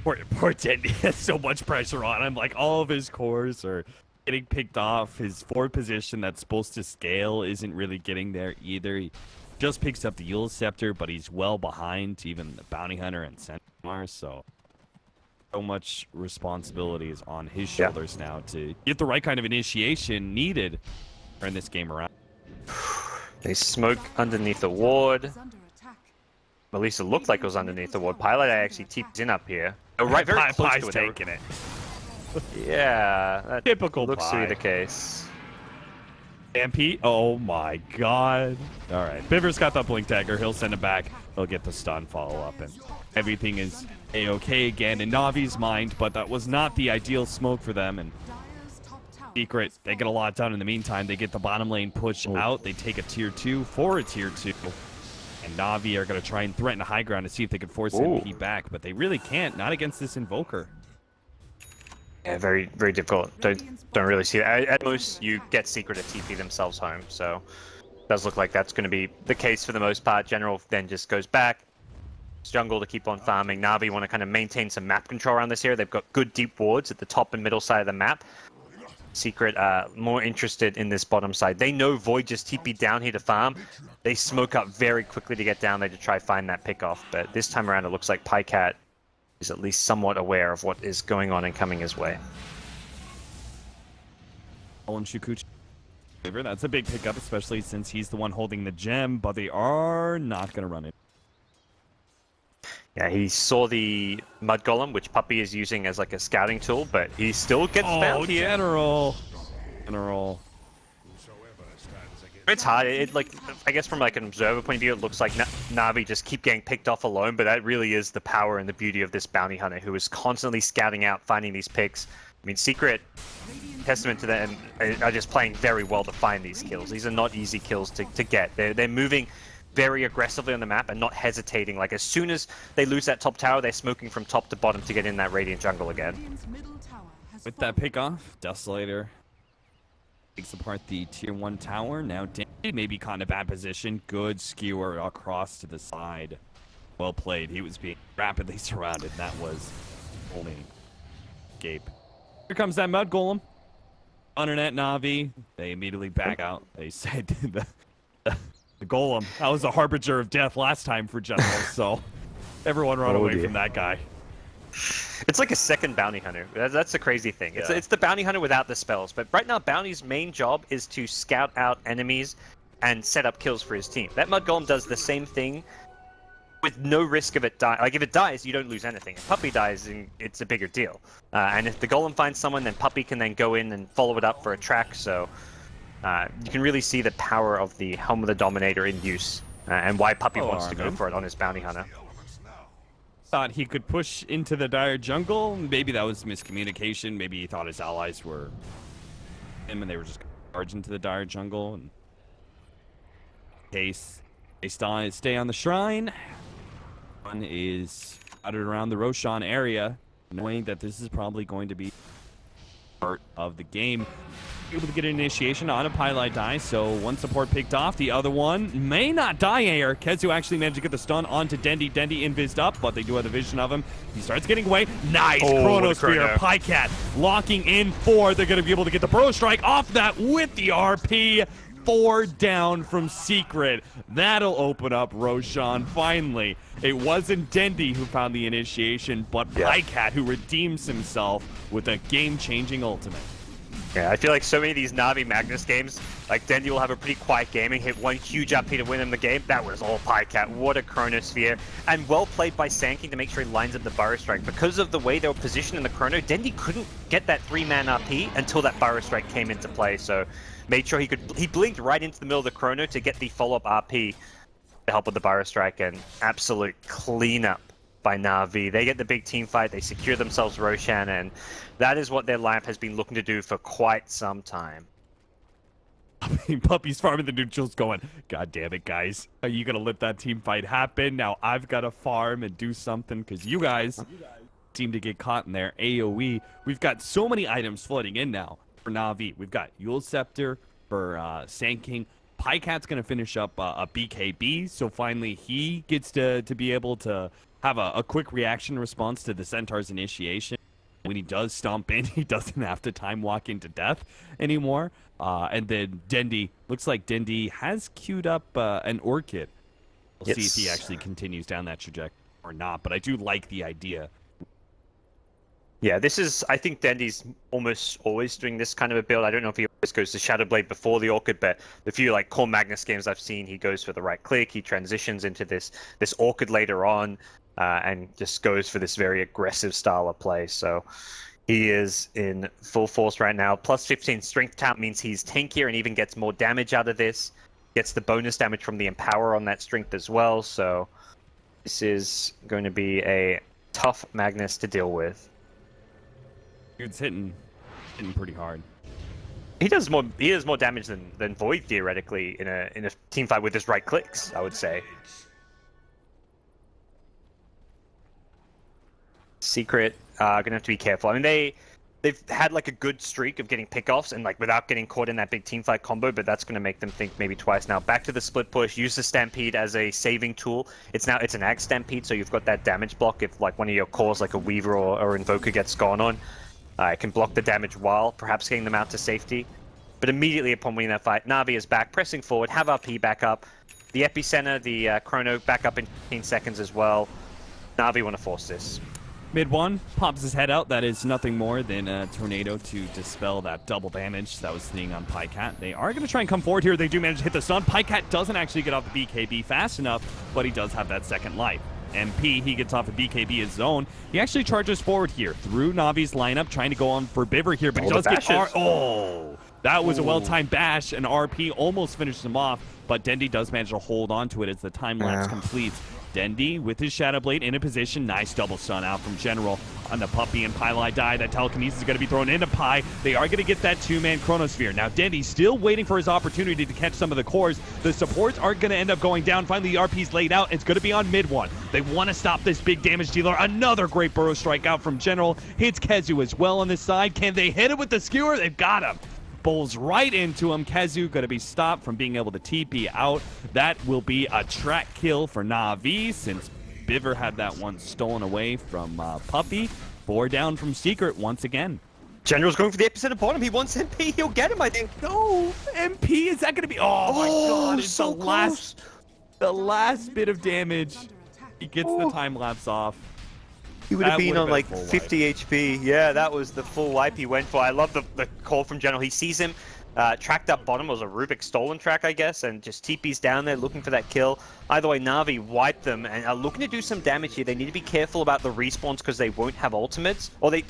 [SPEAKER 1] Poor Dendi has so much pressure on him. Like, all of his cores are getting picked off. His forward position that's supposed to scale isn't really getting there either. He just picks up the Yule Scepter, but he's well behind even the Bounty Hunter and Centaur, so much responsibility is on his shoulders now to get the right kind of initiation needed in this game around.
[SPEAKER 2] They smoke underneath the ward. At least it looked like it was underneath the ward. Pilot actually TP's in up here. Oh, right, very close to it.
[SPEAKER 1] Taking it.
[SPEAKER 2] Yeah, that
[SPEAKER 1] Typical
[SPEAKER 2] looks to
[SPEAKER 1] Pie.
[SPEAKER 2] be the case.
[SPEAKER 1] MP? Oh my god. Alright, Biver's got that blink dagger. He'll send it back. He'll get the stun follow-up, and everything is a-okay again in Navi's mind, but that was not the ideal smoke for them, and Secret, they get a lot done in the meantime. They get the bottom lane push out. They take a tier 2 for a tier 2. And Navi are going to try and threaten a high ground to see if they can force MP back, but they really can't. Not against this Invoker.
[SPEAKER 2] Yeah, very, very difficult. Don't really see it. At most, you get Secret to TP themselves home, so it does look like that's going to be the case for the most part. General then just goes back. It's jungle to keep on farming. Navi want to kind of maintain some map control around this area. They've got good deep wards at the top and middle side of the map. Secret more interested in this bottom side. They know Void just TP'd down here to farm. They smoke up very quickly to get down there to try find that pick off, but this time around it looks like Pycat is at least somewhat aware of what is going on and coming his way.
[SPEAKER 1] That's a big pickup, especially since he's the one holding the gem, but they are not going to run it.
[SPEAKER 2] Yeah, he saw the Mud Golem, which Puppey is using as like a scouting tool, but he still gets found here.
[SPEAKER 1] General.
[SPEAKER 2] It's hard. I guess from like an observer point of view, it looks like Navi just keep getting picked off alone, but that really is the power and the beauty of this bounty hunter who is constantly scouting out, finding these picks. I mean, Secret, testament to them, are just playing very well to find these kills. These are not easy kills to get. They're moving very aggressively on the map and not hesitating. Like, as soon as they lose that top tower, they're smoking from top to bottom to get in that Radiant jungle again.
[SPEAKER 1] With that pick off, Desolator takes apart the tier 1 tower. Now Dendi may be caught in a bad position. Good skewer across to the side. Well played. He was being rapidly surrounded. That was only escape. Here comes that Mud Golem. Undernet Navi. They immediately back out. They said the Golem. That was a harbinger of death last time for General, so everyone run away from that guy.
[SPEAKER 2] It's like a second bounty hunter. That's the crazy thing. It's the bounty hunter without the spells. But right now, bounty's main job is to scout out enemies and set up kills for his team. That Mud Golem does the same thing with no risk of it dying. Like, if it dies, you don't lose anything. If Puppey dies, it's a bigger deal. And if the Golem finds someone, then Puppey can then go in and follow it up for a track. So you can really see the power of the Helm of the Dominator in use, and why Puppey wants to go for it on his bounty hunter.
[SPEAKER 1] Thought he could push into the dire jungle. Maybe that was miscommunication. Maybe he thought his allies were him and they were just going to charge into the dire jungle. And case they stay on the shrine. One is scattered around the Roshan area, knowing that this is probably going to be part of the game. Able to get an initiation on a Pylite die, so one support picked off, the other one may not die here. KheZu actually managed to get the stun onto Dendi. Dendi invised up, but they do have the vision of him. He starts getting away. Nice Chrono Spear. Pycat locking in 4. They're going to be able to get the Burrow Strike off that with the RP. 4 down from Secret. That'll open up Roshan finally. It wasn't Dendi who found the initiation, but Pycat who redeems himself with a game-changing ultimate.
[SPEAKER 2] Yeah, I feel like so many of these Navi Magnus games, like Dendi will have a pretty quiet game and hit one huge up to win him the game. That was all PyCat. What a Chronosphere. And well played by Sanking to make sure he lines up the Burrow Strike. Because of the way they were positioned in the Chrono, Dendi couldn't get that 3-man RP until that Burrow Strike came into play. So made sure he blinked right into the middle of the Chrono to get the follow-up RP to help with the Burrow Strike, and absolute cleanup by Navi. They get the big team fight, they secure themselves Roshan, and that is what their lineup has been looking to do for quite some time.
[SPEAKER 1] I mean, Puppey's farming the neutrals going, God damn it, guys. Are you going to let that team fight happen? Now I've got to farm and do something because you guys seem to get caught in their AoE. We've got so many items flooding in now for Navi. We've got Yule Scepter for Sanking. PyCat's going to finish up a BKB, so finally he gets to be able to have a quick reaction response to the Centaur's initiation. When he does stomp in, he doesn't have to time walk into death anymore. And then Dendi, looks like Dendi has queued up an Orchid. We'll see if he actually continues down that trajectory or not, but I do like the idea.
[SPEAKER 2] Yeah, this is, I think Dendi's almost always doing this kind of a build. I don't know if he always goes to Shadow Blade before the Orchid, but the few like core Magnus games I've seen, he goes for the right click, he transitions into this Orchid later on, and just goes for this very aggressive style of play. So he is in full force right now. Plus 15 strength tap means he's tankier and even gets more damage out of this. Gets the bonus damage from the Empower on that strength as well. So this is going to be a tough Magnus to deal with.
[SPEAKER 1] Dude's hitting pretty hard.
[SPEAKER 2] He does more damage than Void theoretically in a team fight with his right clicks, I would say. Secret gonna have to be careful. I mean, they've had like a good streak of getting pickoffs and like without getting caught in that big team fight combo, but that's gonna make them think maybe twice. Now back to the split push. Use the Stampede as a saving tool. It's an Ag Stampede, so you've got that damage block if like one of your cores like a Weaver or Invoker gets gone on. It can block the damage while perhaps getting them out to safety. But immediately upon winning that fight, Navi is back, pressing forward, have RP back up. The Epicenter, the Chrono back up in 15 seconds as well. Navi want to force this.
[SPEAKER 1] Mid one pops his head out. That is nothing more than a tornado to dispel that double damage that was sitting on PyCat. They are going to try and come forward here. They do manage to hit the stun. PyCat doesn't actually get off the BKB fast enough, but he does have that second life. MP, he gets off a BKB his zone. He actually charges forward here through Navi's lineup, trying to go on for Biver here, but he does get that was a well-timed bash, and RP almost finishes him off, but Dendi does manage to hold on to it as the time-lapse completes. Dendi with his Shadow Blade in a position. Nice double stun out from General on the Puppey, and Pylai die. That telekinesis is going to be thrown into Pi. They are going to get that 2-man Chronosphere. Now Dendi's still waiting for his opportunity to catch some of the cores. The supports are going to end up going down. Finally, the RP's laid out. It's going to be on mid one. They want to stop this big damage dealer. Another great Burrow Strike out from General. Hits KheZu as well on this side. Can they hit it with the skewer? They've got him. Bowls right into him. KheZu going to be stopped from being able to TP out. That will be a track kill for Navi since Biver had that one stolen away from Puppey. 4 down from Secret once again.
[SPEAKER 2] General's going for the Epicenter bottom. He wants MP. He'll get him, I think.
[SPEAKER 1] No, MP, is that going to be... Oh, my God. It's
[SPEAKER 2] so
[SPEAKER 1] the last bit of damage. He gets the time lapse off.
[SPEAKER 2] He would have been on like 50 HP. Yeah, that was the full wipe he went for. I love the call from General. He sees him, tracked up bottom. It was a Rubik stolen track, I guess, and just TP's down there looking for that kill. Either way, Navi wiped them and are looking to do some damage here. They need to be careful about the respawns because they won't have ultimates. Or they...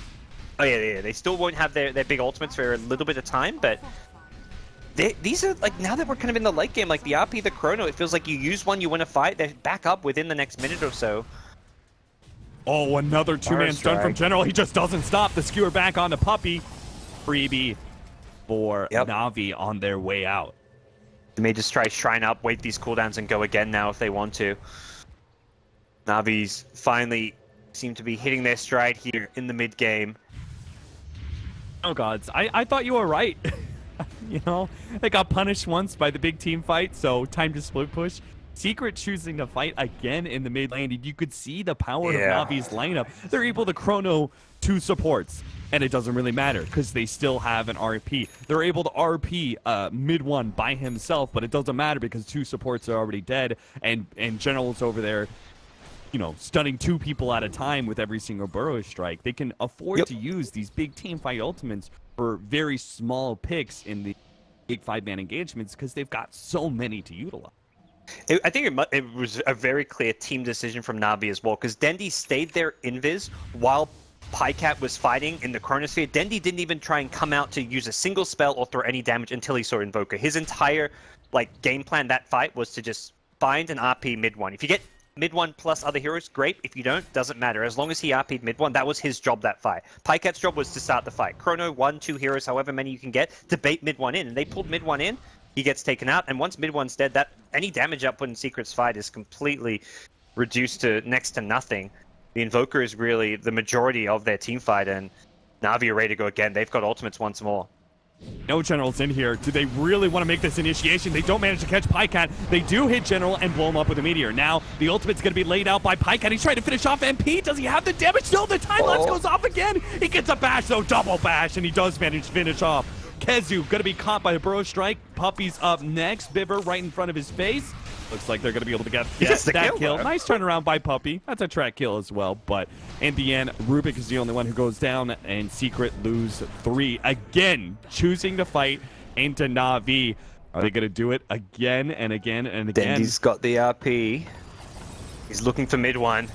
[SPEAKER 2] Oh, yeah, they still won't have their big ultimates for a little bit of time, but... These are, like, now that we're kind of in the late game, like the RP, the Chrono, it feels like you use one, you win a fight, they back up within the next minute or so.
[SPEAKER 1] Oh, another 2-man stun from General. He just doesn't stop. The skewer back on the Puppey. Freebie for Navi on their way out.
[SPEAKER 2] They may just try Shrine up, wait these cooldowns, and go again now if they want to. Navi's finally seem to be hitting their stride here in the mid-game.
[SPEAKER 1] Oh, gods. I thought you were right. You know, they got punished once by the big team fight, so time to split push. Secret choosing to fight again in the mid lane, and you could see the power of Navi's lineup. They're able to Chrono 2 supports, and it doesn't really matter because they still have an RP. They're able to RP mid one by himself, but it doesn't matter because 2 supports are already dead, and General's over there, you know, stunning 2 people at a time with every single Burrow Strike. They can afford to use these big team fight ultimates for very small picks in the big 5-man engagements because they've got so many to utilize.
[SPEAKER 2] I think it was a very clear team decision from Navi as well, because Dendi stayed there invis while Pycat was fighting in the Chronosphere. Dendi didn't even try and come out to use a single spell or throw any damage until he saw Invoker. His entire game plan that fight was to just find an RP mid one. If you get mid one plus other heroes, great. If you don't, doesn't matter. As long as he RP'd mid one, that was his job that fight. Pycat's job was to start the fight. Chrono, 1, 2 heroes, however many you can get, to bait mid one in. And they pulled mid one in, he gets taken out. And once mid one's dead, that any damage output in Secret's fight is completely reduced to next to nothing. The Invoker is really the majority of their team fight, and Navi are ready to go again. They've got ultimates once more.
[SPEAKER 1] No generals in here. Do they really want to make this initiation? They don't manage to catch Pycat. They do hit general and blow him up with a meteor. Now the ultimate's going to be laid out by Pycat. He's trying to finish off MP. Does he have the damage? No, the time lapse goes off again. He gets a bash, though, double bash, and he does manage to finish off. KheZu going to be caught by a burrow strike. Puppey's up next. Bibber right in front of his face. Looks like they're going to be able to get that kill. Nice turnaround by Puppey. That's a track kill as well. But in the end, Rubik is the only one who goes down, and Secret lose 3. Again, choosing to fight into Navi. Are they going to do it again and again and again?
[SPEAKER 2] Dendi's got the RP. He's looking for mid one.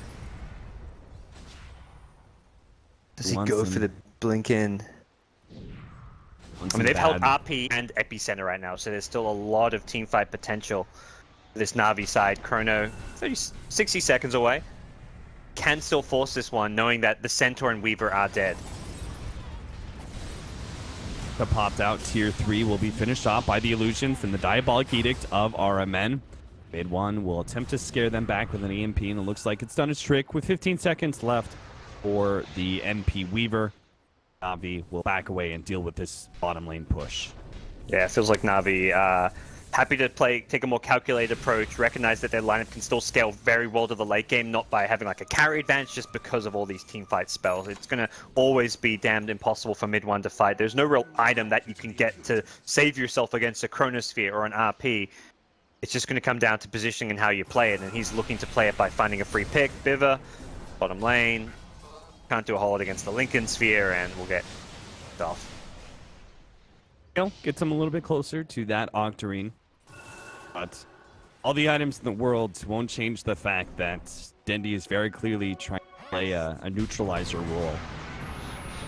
[SPEAKER 2] Does he go for the blink in? I mean, they've held RP and Epicenter right now, so there's still a lot of teamfight potential. This Navi side, Chrono, 60 seconds away. Can still force this one, knowing that the Centaur and Weaver are dead.
[SPEAKER 1] The popped out tier 3 will be finished off by the illusions and the Diabolic Edict of RMN. Mid one will attempt to scare them back with an EMP, and it looks like it's done its trick with 15 seconds left for the MP Weaver. Navi will back away and deal with this bottom lane push.
[SPEAKER 2] Yeah, it feels like Navi happy to take a more calculated approach, recognize that their lineup can still scale very well to the late game, not by having like a carry advantage, just because of all these team fight spells. It's going to always be damned impossible for mid one to fight. There's no real item that you can get to save yourself against a Chronosphere or an RP. It's just going to come down to positioning and how you play it, and he's looking to play it by finding a free pick. Biver, bottom lane, can't do a whole lot against the Lincoln Sphere, and we'll get off.
[SPEAKER 1] Gets him a little bit closer to that Octarine. But all the items in the world won't change the fact that Dendi is very clearly trying to play a neutralizer role.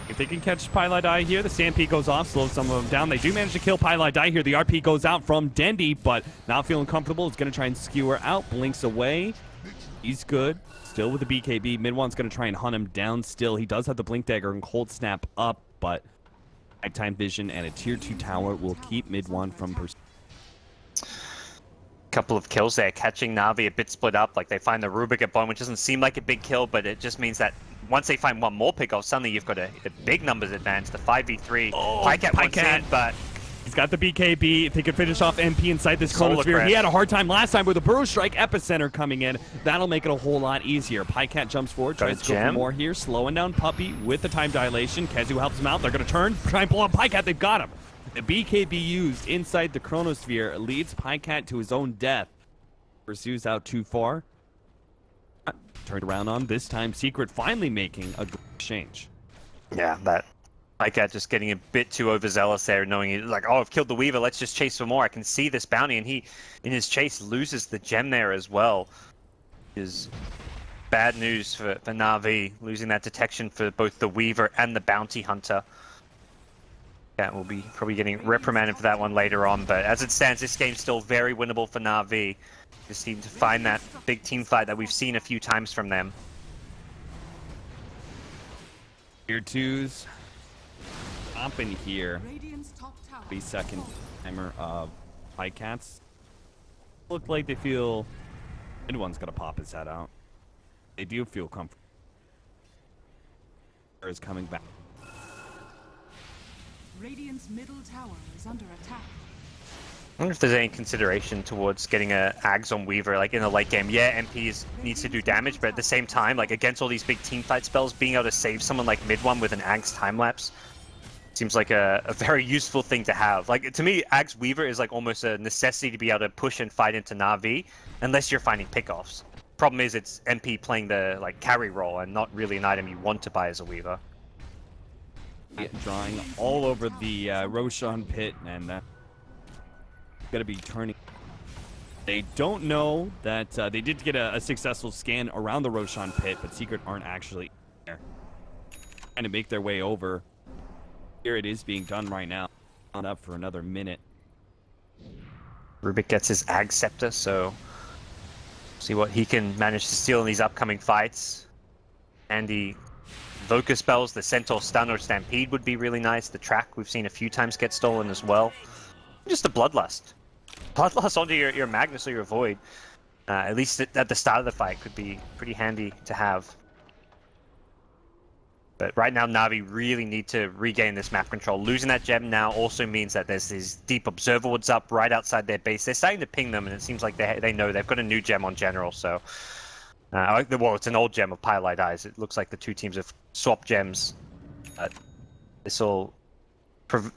[SPEAKER 1] If they can catch Pylai Die here, the Stampede goes off, slows some of them down. They do manage to kill Pylai Die here. The RP goes out from Dendi, but not feeling comfortable. Is going to try and skewer out, blinks away. He's good. Still with the BKB. Mid one's going to try and hunt him down still. He does have the Blink Dagger and Cold Snap up, but nighttime vision and a tier 2 tower will keep mid one from pursuing.
[SPEAKER 2] Couple of kills there, catching Navi a bit split up. Like, they find the Rubik at bottom, which doesn't seem like a big kill, but it just means that once they find one more pick off, suddenly you've got a big numbers advantage. The 5v3. Pycat wants in, but
[SPEAKER 1] he's got the BKB. If he can finish off MP inside this Chronosphere, he had a hard time last time with a Burrow Strike Epicenter coming in. That'll make it a whole lot easier. Pycat jumps forward, tries to go for more here, slowing down Puppey with the time dilation. KheZu helps him out. They're going to turn, try and pull up Pycat. They've got him. The BKB used inside the Chronosphere leads Pycat to his own death. Pursues out too far. Turned around on this time. Secret finally making a good exchange.
[SPEAKER 2] Yeah, that Pycat just getting a bit too overzealous there, knowing he's like, oh, I've killed the Weaver, let's just chase for more. I can see this bounty, and he, in his chase, loses the gem there as well. Is bad news for Navi, losing that detection for both the Weaver and the Bounty Hunter. Cat will be probably getting reprimanded for that one later on, but as it stands, this game's still very winnable for Navi. Just need to find that big team fight that we've seen a few times from them.
[SPEAKER 1] Tier 2s up in here.
[SPEAKER 3] Radiant's top tower.
[SPEAKER 1] The second timer of Pycats. Look like they feel mid one's gonna pop his head out. They do feel comfortable. Is coming back.
[SPEAKER 3] Radiant's middle tower is under attack.
[SPEAKER 2] I wonder if there's any consideration towards getting a Ags on Weaver, like in the late game. Yeah, MP needs to do damage, but at the same time, like against all these big team fight spells, being able to save someone like mid one with an Ags time lapse seems like a very useful thing to have. Like, to me, Ags Weaver is like almost a necessity to be able to push and fight into Navi, unless you're finding pickoffs. Problem is, it's MP playing the like carry role and not really an item you want to buy as a Weaver.
[SPEAKER 1] drawing all over the Roshan pit, and gonna be turning. They don't know that they did get a successful scan around the Roshan pit, but Secret aren't actually there. Trying to make their way over. Here it is being done right now. On up for another minute.
[SPEAKER 2] Rubik gets his Ag Scepter, so see what he can manage to steal in these upcoming fights. And the Voca spells, the Centaur Stun or Stampede would be really nice. The Track we've seen a few times get stolen as well. Just the Bloodlust. Bloodlust onto your Magnus or your Void. At least at the start of the fight could be pretty handy to have. But right now, Navi really need to regain this map control. Losing that gem now also means that there's these deep observer woods up right outside their base. They're starting to ping them, and it seems like they know they've got a new gem on general. So, well, it's an old gem of Pyrelite Eyes. It looks like the two teams have swapped gems. This will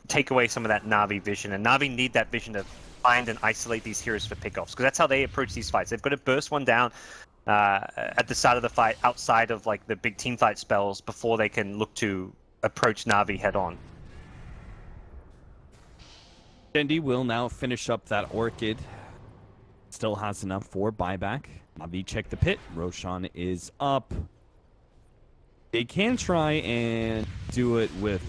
[SPEAKER 2] take away some of that Navi vision, and Navi need that vision to find and isolate these heroes for pickoffs, because that's how they approach these fights. They've got to burst one down at the start of the fight, outside of like the big team fight spells, before they can look to approach Navi head on.
[SPEAKER 1] Dendi will now finish up that Orchid. Still has enough for buyback. Navi check the pit. Roshan is up. They can try and do it with...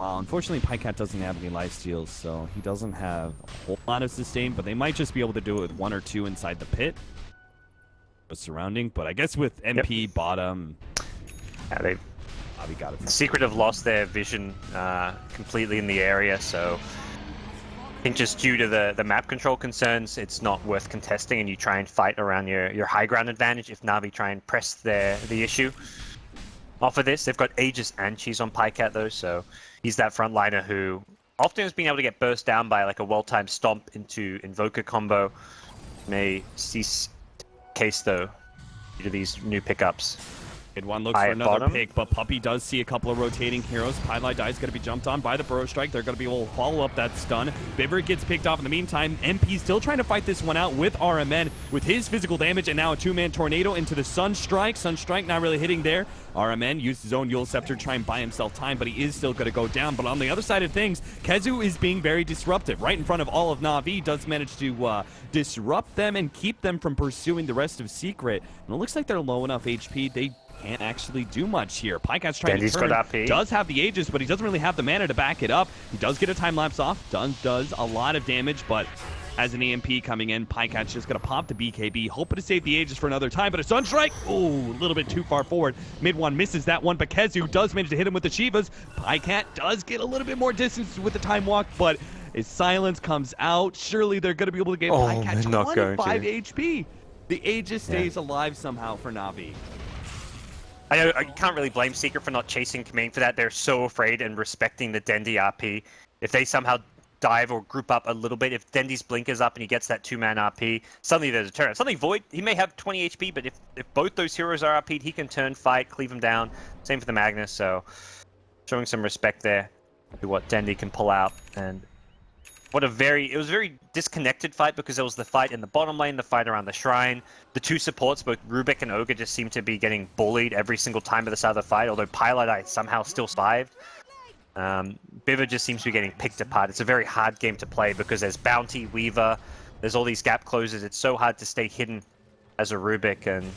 [SPEAKER 1] unfortunately, Pycat doesn't have any lifesteals, so he doesn't have a whole lot of sustain, but they might just be able to do it with 1 or 2 inside the pit. Surrounding, but I guess with MP bottom,
[SPEAKER 2] yeah,
[SPEAKER 1] Navi got it.
[SPEAKER 2] Secret have lost their vision completely in the area, so I think just due to the map control concerns, it's not worth contesting, and you try and fight around your high ground advantage if Navi try and press the issue. Off of this, they've got Aegis and Cheese on Pycat though, so he's that frontliner who often has been able to get burst down by like a well-timed stomp into Invoker combo. May cease case though due to these new pickups.
[SPEAKER 1] Good one looks for another pick, but Puppey does see a couple of rotating heroes. Pylite Die's going to be jumped on by the Burrow Strike. They're going to be able to follow up that stun. Bivert gets picked off in the meantime. MP still trying to fight this one out with RMN with his physical damage, and now a 2-man tornado into the Sunstrike. Sunstrike not really hitting there. RMN used his own Yule Scepter to try and buy himself time, but he is still going to go down. But on the other side of things, KheZu is being very disruptive. Right in front of all of Navi, does manage to disrupt them and keep them from pursuing the rest of Secret. And it looks like they're low enough HP. They can't actually do much here. Pycat's trying to turn. Does have the Aegis, but he doesn't really have the mana to back it up. He does get a time lapse off. Does a lot of damage, but as an EMP coming in, Pycat's just going to pop the BKB, hoping to save the Aegis for another time, but a Sunstrike, oh, a little bit too far forward. Mid one misses that one, but KheZu does manage to hit him with the Shivas. Pycat does get a little bit more distance with the time walk, but his silence comes out. Surely they're going to be able to get Pycat 25 HP. The Aegis stays alive somehow for Navi.
[SPEAKER 2] I know, I can't really blame Secret for not chasing Clement for that. They're so afraid and respecting the Dendi RP. If they somehow dive or group up a little bit, if Dendi's blink is up and he gets that 2-man RP, suddenly there's a turn. Suddenly Void, he may have 20 HP, but if both those heroes are RP'd, he can turn, fight, cleave him down. Same for the Magnus, so showing some respect there to what Dendi can pull out. And it was a very disconnected fight, because there was the fight in the bottom lane, the fight around the shrine. The two supports, both Rubik and Ogre, just seem to be getting bullied every single time at the start of the fight, although Pylite Eye somehow still survived. Biver just seems to be getting picked apart. It's a very hard game to play because there's Bounty, Weaver, there's all these gap closers. It's so hard to stay hidden as a Rubik, and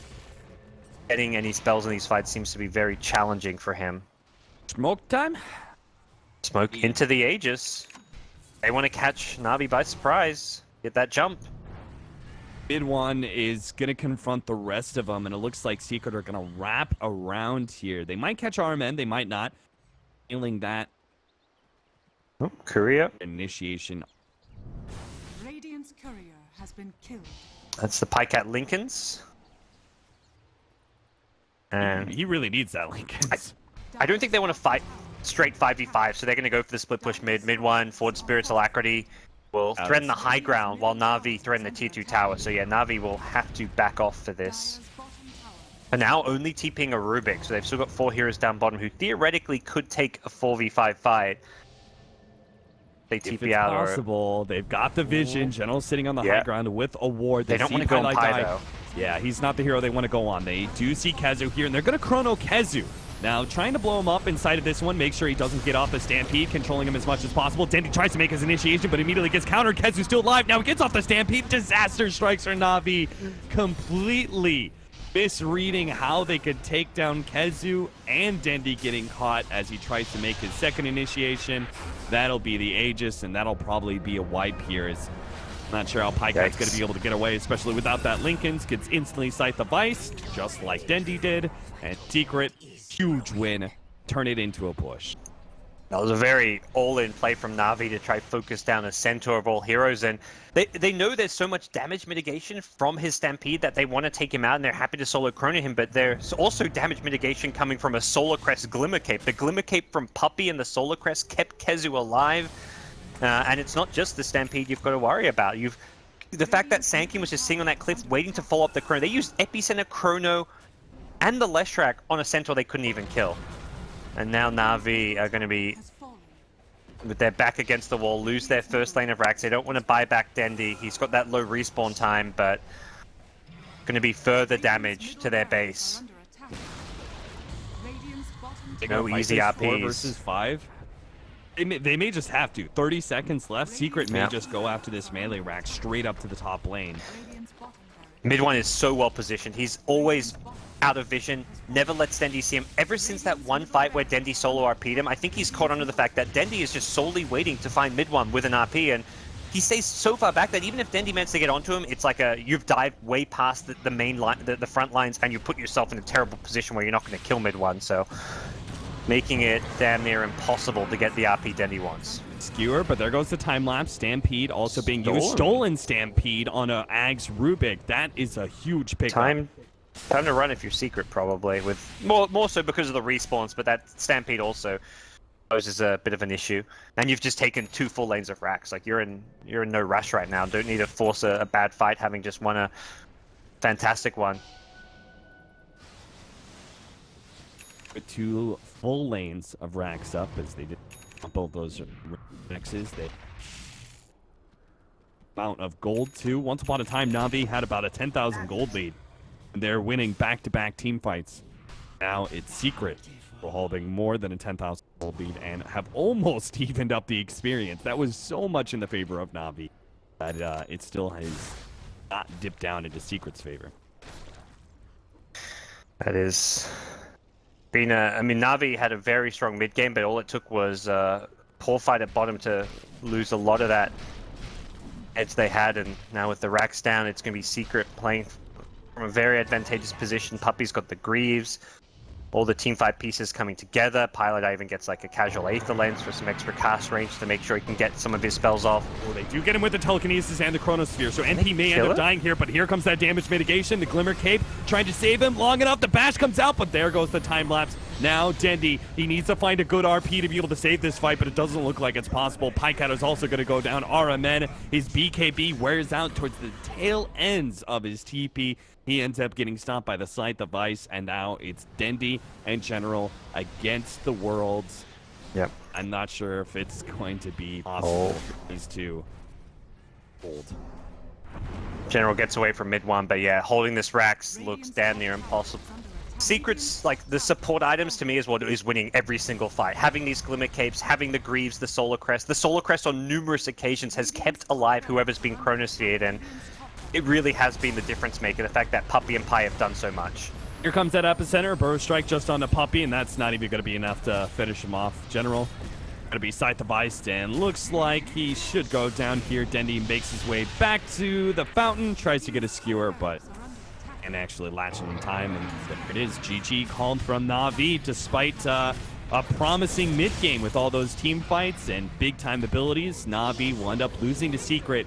[SPEAKER 2] getting any spells in these fights seems to be very challenging for him.
[SPEAKER 1] Smoke time?
[SPEAKER 2] Smoke into the Aegis. They want to catch Navi by surprise. Get that jump.
[SPEAKER 1] Mid one is going to confront the rest of them, and it looks like Secret are going to wrap around here. They might catch RMN, they might not. Feeling that.
[SPEAKER 2] Oh, Courier.
[SPEAKER 1] Initiation.
[SPEAKER 3] Radiant's courier has been killed.
[SPEAKER 2] That's the Pycat Lincolns. And
[SPEAKER 1] He really needs that Lincolns.
[SPEAKER 2] I don't think they want to fight straight 5v5, so they're going to go for the split push mid. Mid one, Forward Spirit's Alacrity will threaten the high ground, while Navi threaten the tier 2 tower. So yeah, Navi will have to back off for this. For now, only TPing a Rubik, so they've still got 4 heroes down bottom who theoretically could take a 4v5 fight. They TP
[SPEAKER 1] if it's
[SPEAKER 2] out
[SPEAKER 1] possible, they've got the vision. General sitting on the high ground with a ward.
[SPEAKER 2] They don't want to go on Pi, though.
[SPEAKER 1] Yeah, he's not the hero they want to go on. They do see KheZu here, and they're going to chrono KheZu. Now, trying to blow him up inside of this one, make sure he doesn't get off the Stampede, controlling him as much as possible. Dendi tries to make his initiation, but immediately gets countered. KheZu's still alive. Now he gets off the Stampede. Disaster strikes for Navi. Completely misreading how they could take down KheZu, and Dendi getting caught as he tries to make his second initiation. That'll be the Aegis, and that'll probably be a wipe here. Not sure how Pycat's going to be able to get away, especially without that Linken's. Gets instantly Scythe the Vice, just like Dendi did. And Secret, huge win. Turn it into a push.
[SPEAKER 2] That was a very all-in play from Navi to try focus down a centaur of all heroes, and they know there's so much damage mitigation from his Stampede that they want to take him out, and they're happy to solo chrono him, but there's also damage mitigation coming from a Solar Crest Glimmer Cape. The Glimmer Cape from Puppey and the Solar Crest kept KheZu alive, and it's not just the Stampede you've got to worry about. The fact that Sankin was just sitting on that cliff waiting to follow up the chrono. They used Epicenter Chrono and the Leshrac on a centaur they couldn't even kill. And now Navi are going to be, with their back against the wall, lose their first lane of racks. They don't want to buy back Dendi. He's got that low respawn time, but going to be further damage to their base. No easy RPs.
[SPEAKER 1] 4 versus 5. They may just have to. 30 seconds left. Secret may just go after this melee rack straight up to the top lane.
[SPEAKER 2] Mid one is so well positioned. He's always out of vision, never lets Dendi see him. Ever since that one fight where Dendi solo RP'd him, I think he's caught onto the fact that Dendi is just solely waiting to find mid one with an RP, and he stays so far back that even if Dendi managed to get onto him, it's like you've dived way past the main line, the front lines, and you put yourself in a terrible position where you're not going to kill mid one, so making it damn near impossible to get the RP Dendi wants.
[SPEAKER 1] Skewer, but there goes the time lapse. Stampede also being used. Stolen Stampede on a Ags Rubik. That is a huge pickup.
[SPEAKER 2] Time to run if you're Secret, probably, with more so because of the respawns, but that Stampede also poses a bit of an issue. And you've just taken 2 full lanes of racks. Like you're in no rush right now. Don't need to force a bad fight, having just won a fantastic one.
[SPEAKER 1] With 2 full lanes of racks up as they did both those mixes. They amount of gold too. Once upon a time, Navi had about a 10,000 gold lead. They're winning back-to-back team fights. Now it's Secret for holding more than a 10,000 gold lead and have almost evened up the experience. That was so much in the favor of Navi that it still has not dipped down into Secret's favor.
[SPEAKER 2] That is been I mean, Navi had a very strong mid game, but all it took was poor fight at bottom to lose a lot of that edge they had, and now with the racks down, it's going to be Secret playing from a very advantageous position. Puppey's got the Greaves, all the teamfight pieces coming together. Pilot even gets like a casual Aether Lens for some extra cast range to make sure he can get some of his spells off.
[SPEAKER 1] Well, they do get him with the Telekinesis and the Chronosphere, so NP may end up dying here, but here comes that damage mitigation. The Glimmer Cape trying to save him long enough. The bash comes out, but there goes the time lapse. Now Dendi, he needs to find a good RP to be able to save this fight, but it doesn't look like it's possible. Pycat is also going to go down. RMN, his BKB wears out towards the tail ends of his TP. He ends up getting stopped by the Scythe of Vice, and now it's Dendi and General against the Worlds.
[SPEAKER 2] Yep.
[SPEAKER 1] I'm not sure if it's going to be possible for these two hold.
[SPEAKER 2] General gets away from mid one, but yeah, holding this racks looks damn near impossible. Secrets, like the support items, to me is what is winning every single fight. Having these Glimmer Capes, having the Greaves, the Solar Crest. The Solar Crest on numerous occasions has kept alive whoever's been Chronosphered, and it really has been the difference maker, the fact that Puppey and Pi have done so much.
[SPEAKER 1] Here comes that Epicenter, Burrow Strike just on the Puppey, and that's not even going to be enough to finish him off. General going to be Scythe of Vice, and looks like he should go down here. Dendi makes his way back to the fountain, tries to get a skewer, but and actually latching in time, and there it is. GG called from Navi, despite a promising mid game with all those team fights and big time abilities. Navi will end up losing to Secret.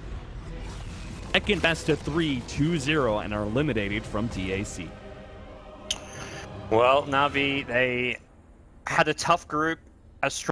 [SPEAKER 1] Second best of 3, 2-0, and are eliminated from DAC.
[SPEAKER 2] Well, Navi, they had a tough group, a strong